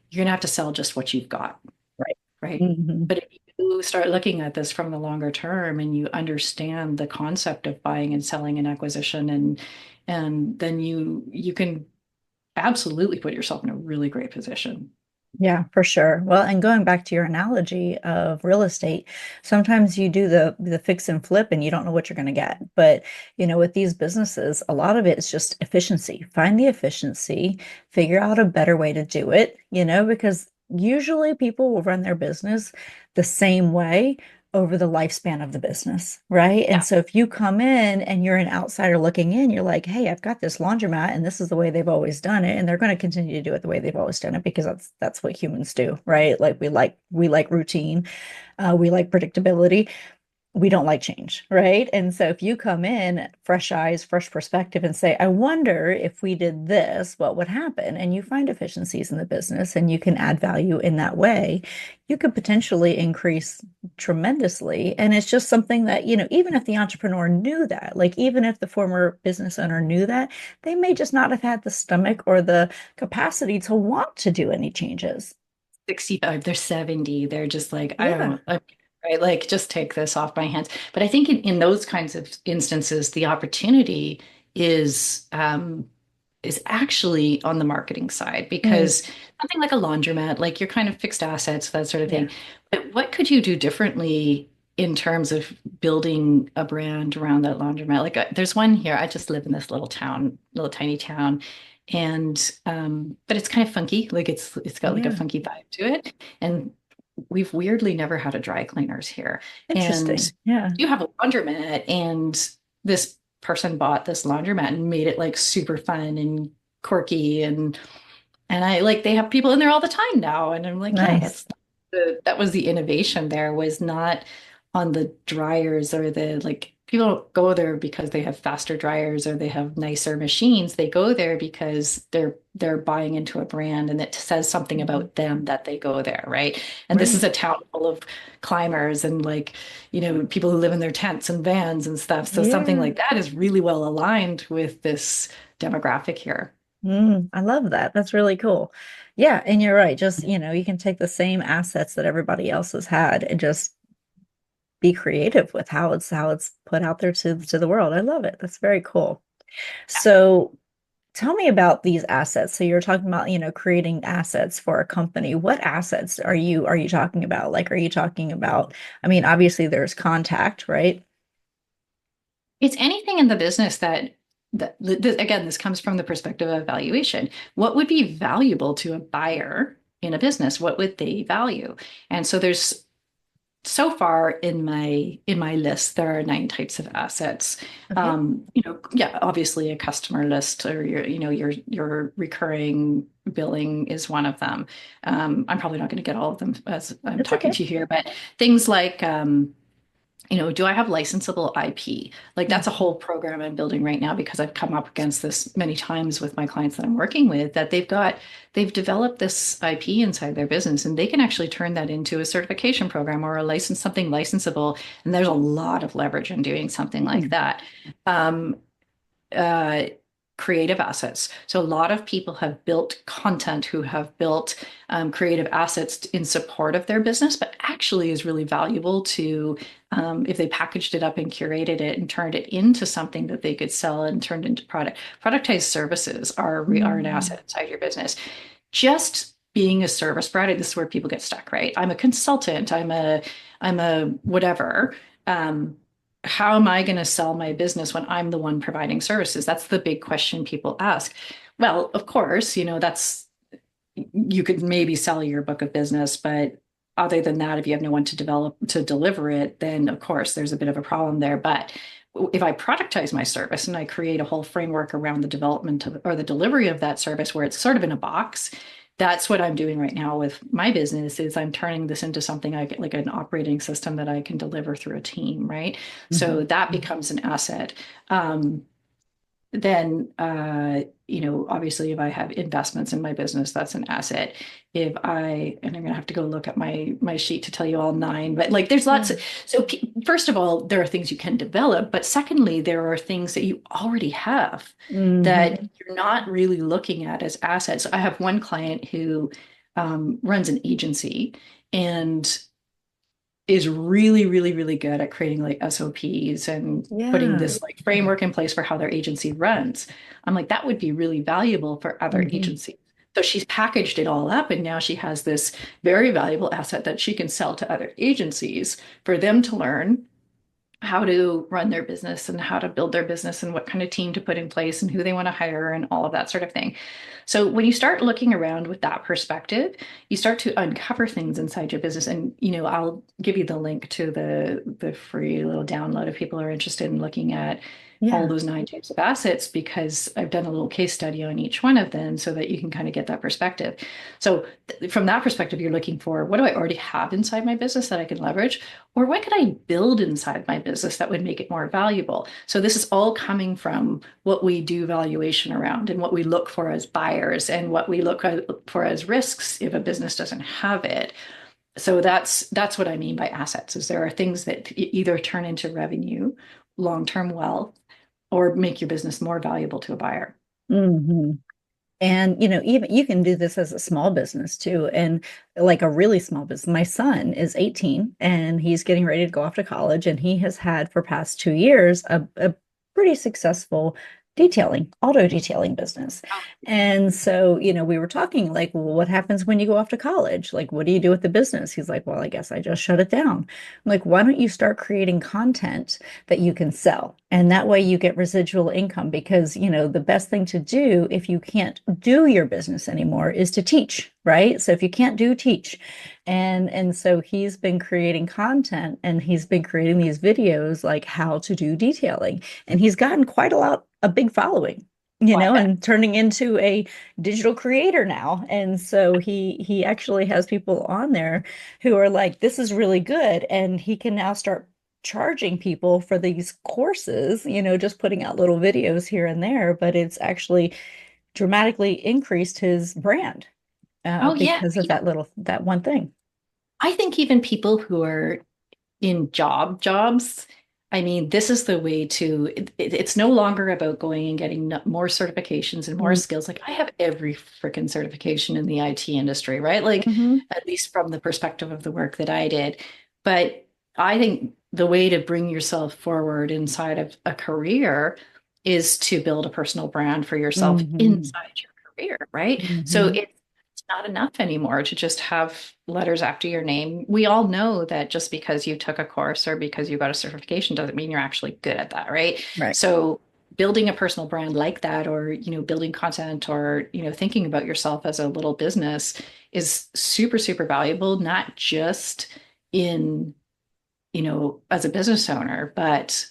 you're going to have to sell just what you've got, Right. right? Hmm. But if you start looking at this from the longer term and you understand the concept of buying and selling and acquisition, and then you can absolutely put yourself in a really great position. Yeah, for sure. Well, and going back to your analogy of real estate, sometimes you do the fix and flip and you don't know what you're going to get. But, with these businesses, a lot of it is just efficiency. Find the efficiency, figure out a better way to do it, because usually people will run their business the same way over the lifespan of the business, right? And Yeah. so if you come in and you're an outsider looking in, you're like, hey, I've got this laundromat and this is the way they've always done it. And they're going to continue to do it the way they've always done it because that's what humans do, right? Like we like routine, we like predictability, we don't like change, right? And so if you come in, fresh eyes, fresh perspective, and say, I wonder if we did this, what would happen? And you find efficiencies in the business and you can add value in that way, you could potentially increase tremendously. And it's just something that, even if the entrepreneur knew that, like even if the former business owner knew that, they may just not have had the stomach or the capacity to want to do any changes. 65, they're 70. They're just like, I Yeah. don't, right? Like, just take this off my hands. But I think in those kinds of instances, the opportunity is is actually on the marketing side Mm, because something like a laundromat, like your kind of fixed assets, that sort of yeah. thing. But what could you do differently in terms of building a brand around that laundromat? Like, there's one here. I just live in this little town, little tiny town, and but it's kind of funky. Like it's got like a Yeah. funky vibe to it, and we've weirdly never had a dry cleaners here. And Interesting. Yeah. you have a laundromat, and this person bought this laundromat and made it like super fun and quirky and I like they have people in there all the time now. And I'm like, yeah, Nice. that was the innovation there was not on the dryers or the like people don't go there because they have faster dryers or they have nicer machines. They go there because they're buying into a brand and it says something Mhm. about them that they go there, right? And this is Right. a town full of climbers and like, people who live in their tents and vans and stuff. So something Yeah. like that is really well aligned with this demographic here. I love that. That's really cool. Yeah, and you're right. Just, you can take the same assets that everybody else has had and just be creative with how it's put out there to the world. I love it. That's very cool. So tell me about these assets. So you're talking about, creating assets for a company. What assets are you talking about? Like, are you talking about, I mean, obviously there's contact, right? It's anything in the business again, this comes from the perspective of valuation. What would be valuable to a buyer in a business? What would they value? And so there's so far in my list, there are 9 types of assets. Okay. Yeah, obviously a customer list or your recurring billing is one of them. I'm probably not going to get all of them as I'm That's talking okay. to you here, but things like do I have licensable IP? Like that's a Mhm. whole program I'm building right now because I've come up against this many times with my clients that I'm working with that they've developed this IP inside their business and they can actually turn that into a certification program or something licensable. And there's a lot of leverage in doing something like Hmm. that. Um, uh, Creative assets. So a lot of people have built content who have built creative assets in support of their business, but actually is really valuable to if they packaged it up and curated it and turned it into something that they could sell and turned into product. Productized services are an Mm. asset inside your business. Just being a service provider, this is where people get stuck, right? I'm a consultant. I'm a whatever. Um, how am I going to sell my business when I'm the one providing services? That's the big question people ask. Well, of course, you could maybe sell your book of business, but other than that, if you have no one to deliver it, then of course there's a bit of a problem there. But if I productize my service and I create a whole framework around the development or the delivery of that service where it's sort of in a box, that's what I'm doing right now with my business is I'm turning this into something I get like an operating system that I can deliver through a team, right? So Mhm. that becomes an asset. Um, then obviously if I have investments in my business, that's an asset. If I and I'm gonna have to go look at my sheet to tell you all 9, but like there's lots Yeah. of so first of all, there are things you can develop, but secondly, there are things that you already have that Hmm. you're not really looking at as assets. I have one client who runs an agency and is really, really, really good at creating like SOPs and putting Yeah. this like framework in place for how their agency runs. I'm like, that would be really valuable for other Hmm. agencies. So she's packaged it all up and now she has this very valuable asset that she can sell to other agencies for them to learn how to run their business and how to build their business and what kind of team to put in place and who they want to hire and all of that sort of thing. So when you start looking around with that perspective, you start to uncover things inside your business. And I'll give you the link to the free little download if people are interested in looking at all Yeah. those 9 types of assets because I've done a little case study on each one of them so that you can kind of get that perspective. So from that perspective, you're looking for what do I already have inside my business that I can leverage? Or what could I build inside my business that would make it more valuable? So this is all coming from what we do valuation around and what we look for as buyers and what we look for as risks if a business doesn't have it. So that's what I mean by assets is there are things that either turn into revenue, long-term wealth, or make your business more valuable to a buyer. Hmm. And even you can do this as a small business too, and like a really small business. My son is 18 and he's getting ready to go off to college, and he has had for past 2 years a pretty successful auto detailing business. And so, we were talking like, well, what happens when you go off to college? Like, what do you do with the business? He's like, well, I guess I just shut it down. I'm like, why don't you start creating content that you can sell? And that way you get residual income because, the best thing to do if you can't do your business anymore is to teach. right? So if you can't do, teach. And so he's been creating content and he's been creating these videos like how to do detailing. And he's gotten quite a big following, and turning into a digital creator now. And so he actually has people on there who are like, this is really good. And he can now start charging people for these courses, just putting out little videos here and there, but it's actually dramatically increased his brand Oh yeah. because of that one thing. I think even people who are in jobs, I mean, this is the way to, it's no longer about going and getting more certifications and more skills. Like I have every freaking certification in the IT industry, right? Like Mm-hmm. at least from the perspective of the work that I did. But I think the way to bring yourself forward inside of a career is to build a personal brand for yourself Mm-hmm. inside your career, right? So Mm-hmm. it's not enough anymore to just have letters after your name. We all know that just because you took a course or because you got a certification doesn't mean you're actually good at that, right? Right. So building a personal brand like that, or building content, or thinking about yourself as a little business is super, super valuable, not just in as a business owner, but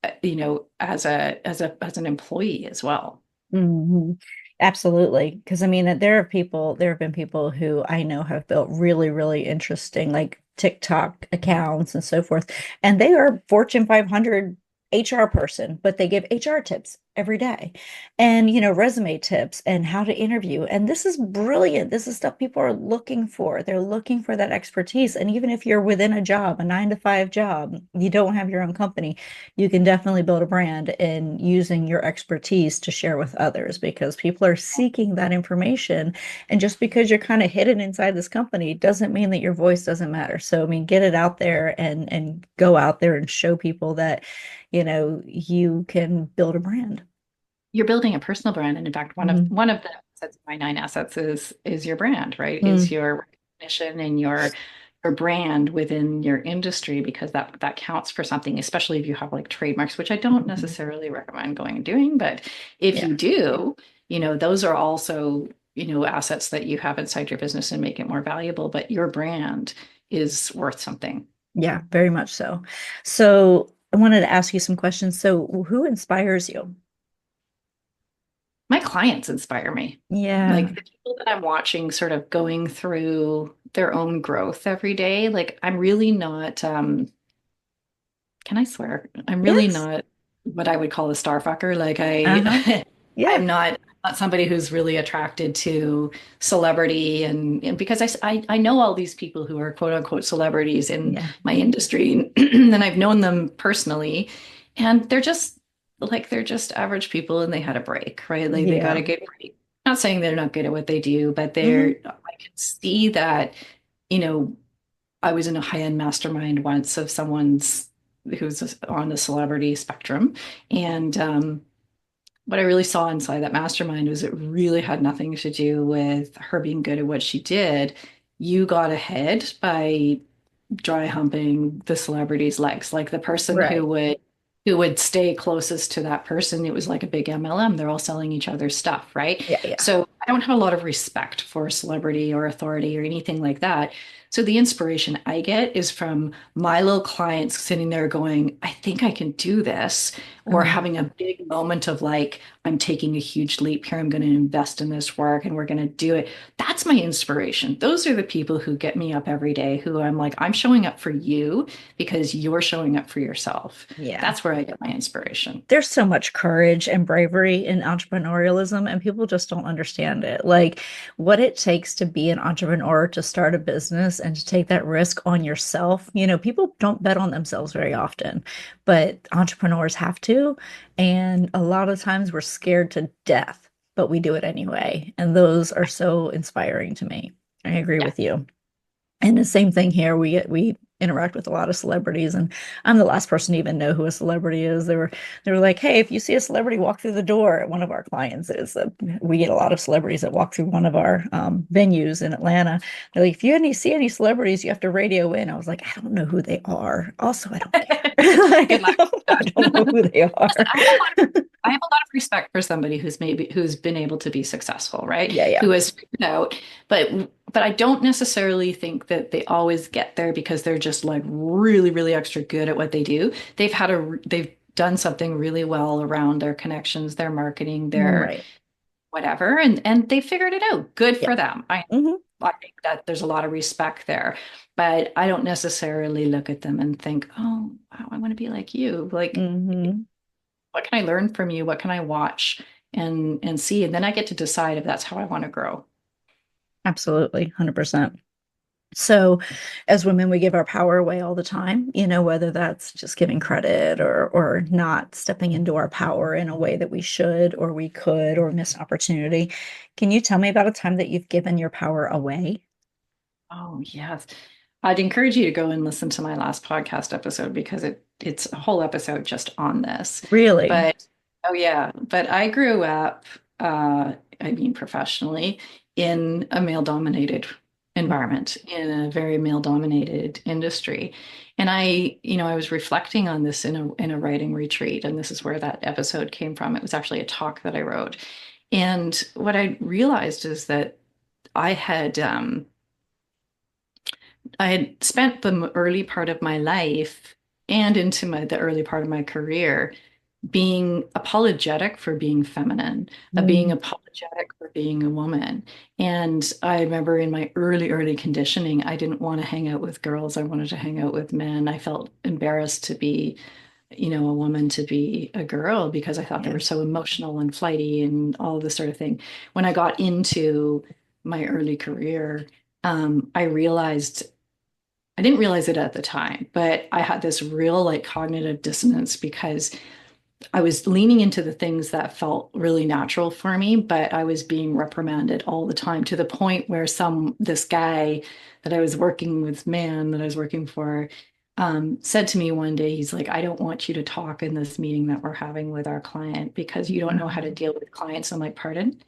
as an employee as well. Hmm. Absolutely. Because I mean, there have been people who I know have built really, really interesting, like TikTok accounts and so forth. And they are Fortune 500 HR person, but they give HR tips every day and, resume tips and how to interview. And this is brilliant. This is stuff people are looking for. They're looking for that expertise. And even if you're within a job, a 9 to 5 job, you don't have your own company, you can definitely build a brand in using your expertise to share with others because people are seeking that information. And just because you're kind of hidden inside this company doesn't mean that your voice doesn't matter. So, I mean, get it out there and go out there and show people that, you can build a brand. You're building a personal brand, and in fact, one of Mm-hmm. one of the assets, my 9 assets, is your brand, right? Is Mm-hmm. your recognition and your brand within your industry, because that counts for something, especially if you have like trademarks, which I don't necessarily recommend going and doing, but if Yeah. you do, those are also assets that you have inside your business and make it more valuable. But your brand is worth something. Yeah, very much so. So I wanted to ask you some questions. So who inspires you? My clients inspire me. Yeah. Like the people that I'm watching sort of going through their own growth every day. Like I'm really not, can I swear? I'm really Yes. not what I would call a star fucker. Like Uh-huh. I'm Yeah. not somebody who's really attracted to celebrity, and because I know all these people who are quote unquote celebrities in Yeah. my industry, and I've known them personally, and they're just average people, and they had a break, right? Like they got Yeah. a good break. Not saying they're not good at what they do, but Hmm. I can see that, you know, I was in a high-end mastermind once of someone's who's on the celebrity spectrum, and what I really saw inside that mastermind was it really had nothing to do with her being good at what she did. You got ahead by dry humping the celebrity's legs. Like the person Right. who would stay closest to that person, it was like a big MLM. They're all selling each other's stuff, right? Yeah. Yeah. So I don't have a lot of respect for celebrity or authority or anything like that. So the inspiration I get is from my little clients sitting there going, I think I can do this, or Uh-huh. having a big moment of like, I'm taking a huge leap here. I'm going to invest in this work and we're going to do it. That's my inspiration. Those are the people who get me up every day, who I'm like, I'm showing up for you because you're showing up for yourself. Yeah. That's where I get my inspiration. There's so much courage and bravery in entrepreneurialism, and people just don't understand it. Like what it takes to be an entrepreneur, to start a business and to take that risk on yourself. People don't bet on themselves very often, but entrepreneurs have to. And a lot of times we're scared to death, but we do it anyway. And those are so inspiring to me. I agree Yeah. with you. And the same thing here. We interact with a lot of celebrities, and I'm the last person to even know who a celebrity is. They were like, "Hey, if you see a celebrity walk through the door," one of our clients is. We get a lot of celebrities that walk through one of our venues in Atlanta. They're like, "If you see any celebrities, you have to radio in." I was like, "I don't know who they are. Also, I don't care." Good luck. I don't know who they are. I have a lot of respect for somebody who's been able to be successful, right? Yeah, yeah. Who has figured out, but I don't necessarily think that they always get there because they're just like really, really extra good at what they do. They've done something really well around their connections, their marketing, their Right. whatever, and they figured it out. Good Yeah. for them. Hmm. I think that there's a lot of respect there, but I don't necessarily look at them and think, oh, wow, I want to be like you. Like, Hmm. what can I learn from you? What can I watch and see? And then I get to decide if that's how I want to grow. Absolutely. 100%. So, as women, we give our power away all the time, whether that's just giving credit or not stepping into our power in a way that we should or we could or miss opportunity. Can you tell me about a time that you've given your power away? Oh, yes. I'd encourage you to go and listen to my last podcast episode because it's a whole episode just on this. Really? But oh yeah, but I grew up, I mean professionally, in a male-dominated environment, in a very male-dominated industry. And I was reflecting on this in a writing retreat, and this is where that episode came from. It was actually a talk that I wrote. And what I realized is that I had I had spent the early part of my life and into the early part of my career being apologetic for being feminine, being Mm, apologetic for being a woman. And I remember in my early conditioning, I didn't want to hang out with girls. I wanted to hang out with men. I felt embarrassed to be, a woman, to be a girl because I thought they yeah. were so emotional and flighty and all this sort of thing. When I got into my early career, I realized I didn't realize it at the time, but I had this real like cognitive dissonance because I was leaning into the things that felt really natural for me, but I was being reprimanded all the time to the point where this guy that I was working with, man that I was working for, said to me one day, he's like, I don't want you to talk in this meeting that we're having with our client because you don't know how to Um, deal with clients. I'm like, pardon?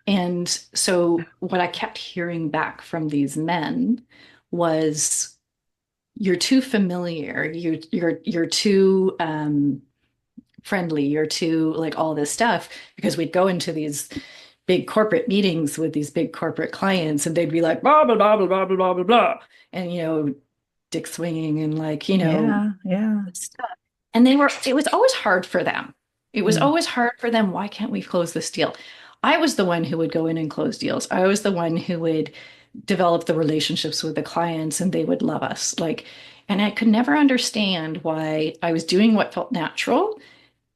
And so what I kept hearing back from these men was you're too familiar, you're too friendly, you're too like all this stuff, because we'd go into these big corporate meetings with these big corporate clients and they'd be like blah blah blah blah blah blah blah blah and dick swinging and like yeah, yeah. stuff. And it was always hard for them. It was Mm, always hard for them. Why can't we close this deal? I was the one who would go in and close deals. I was the one who would develop the relationships with the clients and they would love us. Like, and I could never understand why I was doing what felt natural,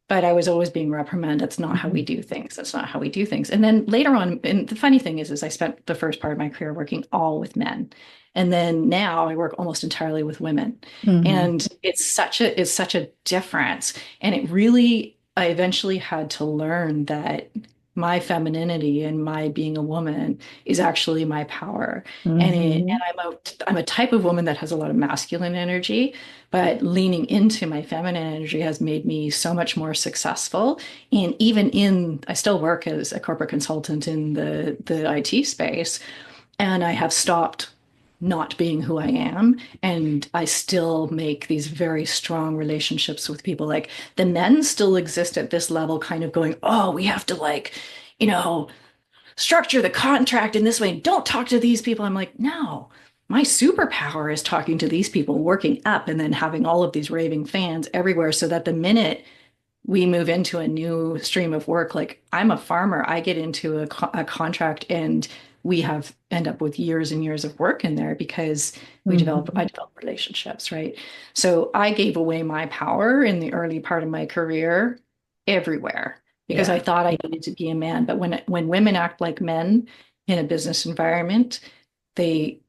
but I was always being reprimanded. That's not how we mhm, do things. That's not how we do things. And then later on, and the funny thing is I spent the first part of my career working all with men. And then now I work almost entirely with women. mhm, And it's such a difference. And I eventually had to learn that my femininity and my being a woman is actually my power. And mhm. I'm a type of woman that has a lot of masculine energy, but leaning into my feminine energy has made me so much more successful. And I still work as a corporate consultant in the IT space, and I have stopped not being who I am. And I still make these very strong relationships with people. Like the men still exist at this level, kind of going, oh, we have to you know, structure the contract in this way. Don't talk to these people. I'm like, no, my superpower is talking to these people, working up, and then having all of these raving fans everywhere so that the minute we move into a new stream of work, like I'm a farmer, I get into a contract and end up with years and years of work in there because I Mhm. develop relationships, right? So I gave away my power in the early part of my career everywhere because I Yeah. thought I needed to be a man. But when women act like men in a business environment, they,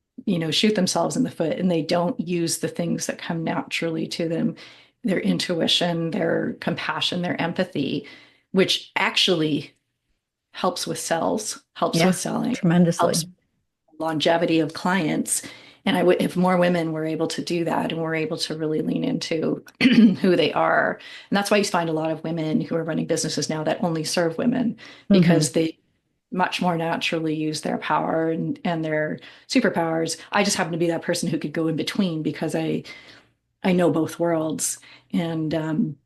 shoot themselves in the foot and they don't use the things that come naturally to them, their intuition, their compassion, their empathy, which actually helps with Yeah. selling, helps Tremendously. longevity of clients. And if more women were able to do that and were able to really lean into who they are, and that's why you find a lot of women who are running businesses now that only serve women Hmm. because they much more naturally use their power and their superpowers. I just happen to be that person who could go in between because I know both worlds, and I'm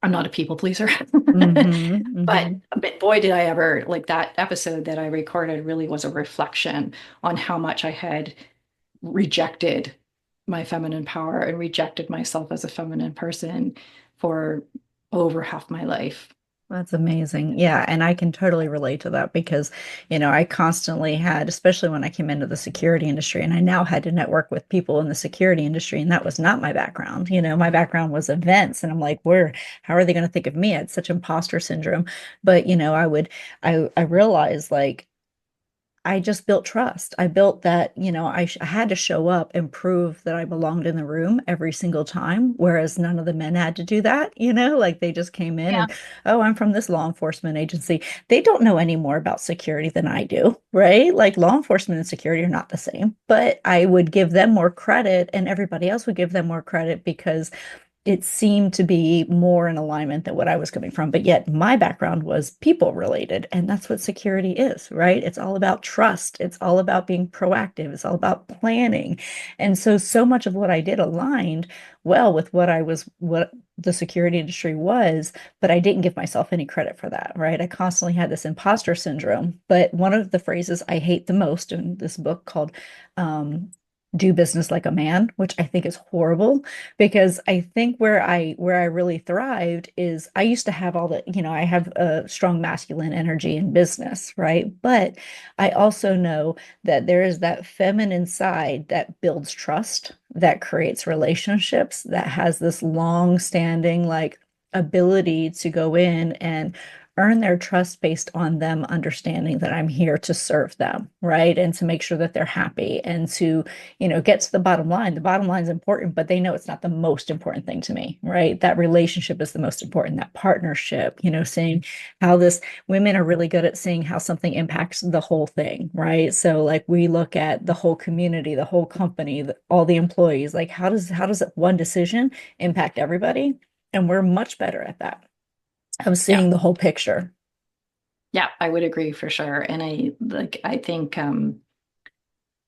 not a people pleaser. Hmm. But, Hmm. but boy, did I ever like that episode that I recorded really was a reflection on how much I had rejected my feminine power and rejected myself as a feminine person for over half my life. That's amazing. Yeah, and I can totally relate to that because, I constantly had, especially when I came into the security industry, and I now had to network with people in the security industry, and that was not my background. My background was events, and I'm like, how are they going to think of me? I had such imposter syndrome. But, I realized like I just built trust. I built that, I had to show up and prove that I belonged in the room every single time, whereas none of the men had to do that, like they just came in Yeah. and, oh, I'm from this law enforcement agency. They don't know any more about security than I do, right? Like law enforcement and security are not the same, but I would give them more credit and everybody else would give them more credit because it seemed to be more in alignment than what I was coming from. But yet my background was people related. And that's what security is, right? It's all about trust. It's all about being proactive. It's all about planning. And so much of what I did aligned well with what the security industry was, but I didn't give myself any credit for that, right? I constantly had this imposter syndrome. But one of the phrases I hate the most in this book called, do business like a man, which I think is horrible because I think where I really thrived is I used to have all the, I have a strong masculine energy in business, right? But I also know that there is that feminine side that builds trust, that creates relationships, that has this long-standing like ability to go in and earn their trust based on them understanding that I'm here to serve them, right? And to make sure that they're happy and to get to the bottom line. The bottom line is important, but they know it's not the most important thing to me, right? That relationship is the most important, that partnership, seeing how this women are really good at seeing how something impacts the whole thing, right? So like we look at the whole community, the whole company, all the employees, like how does one decision impact everybody? And we're much better at that of Yeah. seeing the whole picture. Yeah, I would agree for sure. And I think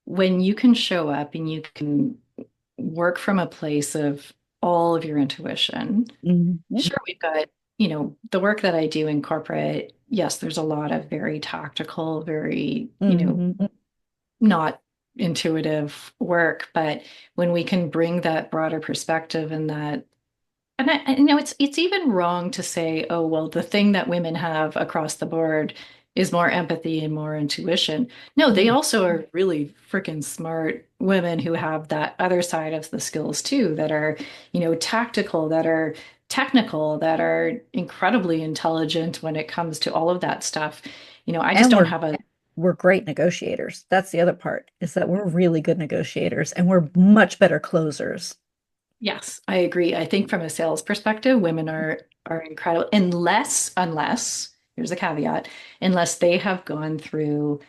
when you can show up and you can work from a place of all of your intuition. Mhm. Sure, we've got, the work that I do in corporate. Yes, there's a lot of very tactical, very, Mhm. not intuitive work, but when we can bring that broader perspective and that, and it's even wrong to say, oh, well, the thing that women have across the board is more empathy and more intuition. No, they Mhm. also are really freaking smart women who have that other side of the skills too, that are, tactical, that are technical, that are incredibly intelligent when it comes to all of that stuff. I just And don't we're have a we're great negotiators. That's the other part, is that we're really good negotiators and we're much better closers. Yes, I agree. I think from a sales perspective, women are incredible unless here's a caveat, unless they have gone through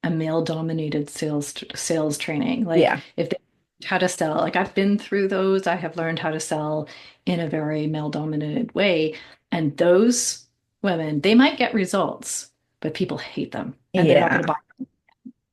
a male-dominated sales training. Like Yeah. if they how to sell, like I've been through those, I have learned how to sell in a very male-dominated way. And those women, they might get results, but people hate them and they're not going to Yeah. buy,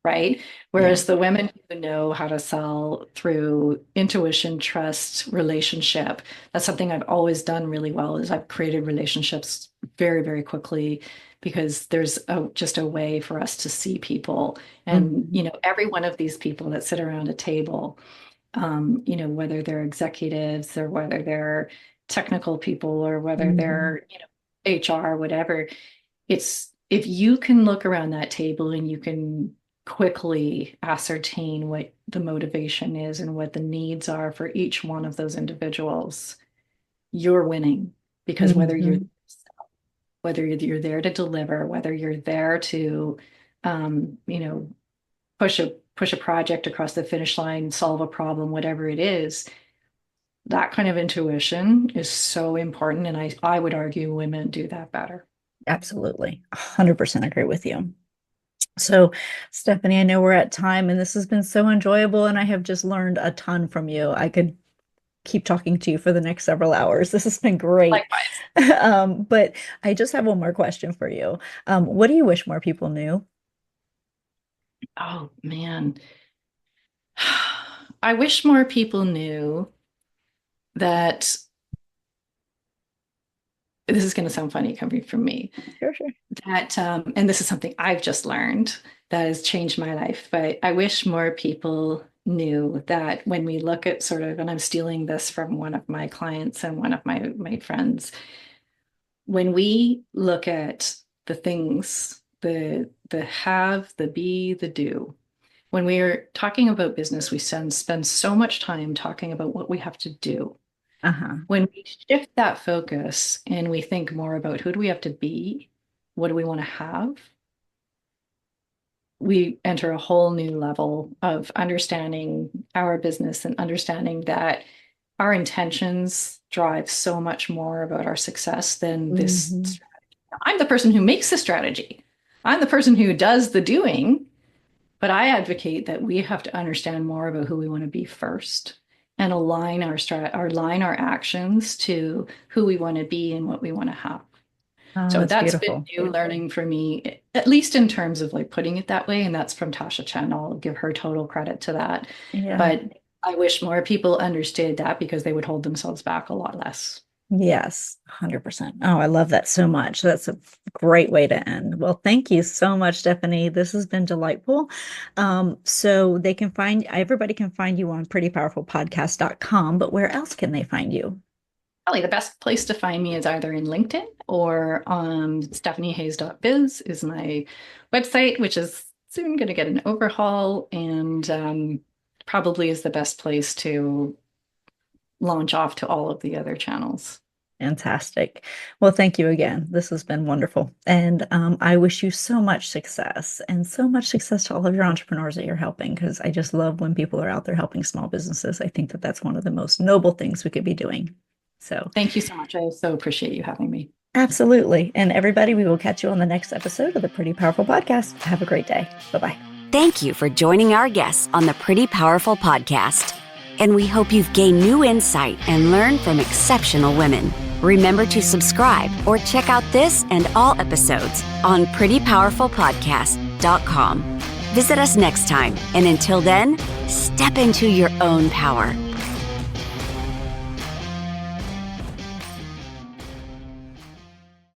right? Yeah. Whereas the women who know how to sell through intuition, trust, relationship, that's something I've always done really well is I've created relationships very, very quickly because there's just a way for us to see people. And, Mhm. every one of these people that sit around a table, whether they're executives or whether they're technical people or whether Mhm. they're, HR, whatever, it's if you can look around that table and you can quickly ascertain what the motivation is and what the needs are for each one of those individuals, you're winning because Mhm. whether you're there to deliver, whether you're there to um, you know push a project across the finish line, solve a problem, whatever it is, that kind of intuition is so important, and I would argue women do that better. Absolutely. 100% agree with you. So, Stephanie, I know we're at time and this has been so enjoyable and I have just learned a ton from you. I could keep talking to you for the next several hours. This has been great. Likewise. But I just have one more question for you. What do you wish more people knew? Oh man. I wish more people knew. that this is going to sound funny coming from me. Sure. That, and this is something I've just learned that has changed my life, but I wish more people knew that when we look at sort of, and I'm stealing this from one of my clients and one of my friends, when we look at the things, the have, the be, the do, when we are talking about business, we spend so much time talking about what we have to do. When we shift that focus and we think more about who do we have to be, what do we want to have, we enter a whole new level of understanding our business and understanding that our intentions drive so much more about our success than this strategy. I'm the person who makes the strategy. I'm the person who does the doing, but I advocate that we have to understand more about who we want to be first and align our actions to who we want to be and what we want to have. So that's been new learning for me, at least in terms of like putting it that way. And that's from Tasha Chen. I'll give her total credit to that. Yeah. But I wish more people understood that because they would hold themselves back a lot less. Yes, 100%. Oh, I love that so much. That's a great way to end. Well, thank you so much, Stephanie. This has been delightful. So everybody can find you on prettypowerfulpodcast.com, but where else can they find you? Probably the best place to find me is either in LinkedIn or stephaniehayes.biz is my website, which is soon going to get an overhaul and probably is the best place to launch off to all of the other channels. Fantastic. Well, thank you again. This has been wonderful. And I wish you so much success and so much success to all of your entrepreneurs that you're helping, because I just love when people are out there helping small businesses. I think that that's one of the most noble things we could be doing. So thank you so much. I so appreciate you having me. Absolutely. And everybody, we will catch you on the next episode of the Pretty Powerful Podcast. Have a great day. Bye-bye. Thank you for joining our guests on the Pretty Powerful Podcast. And we hope you've gained new insight and learned from exceptional women. Remember to subscribe or check out this and all episodes on prettypowerfulpodcast.com. Visit us next time. And until then, step into your own power.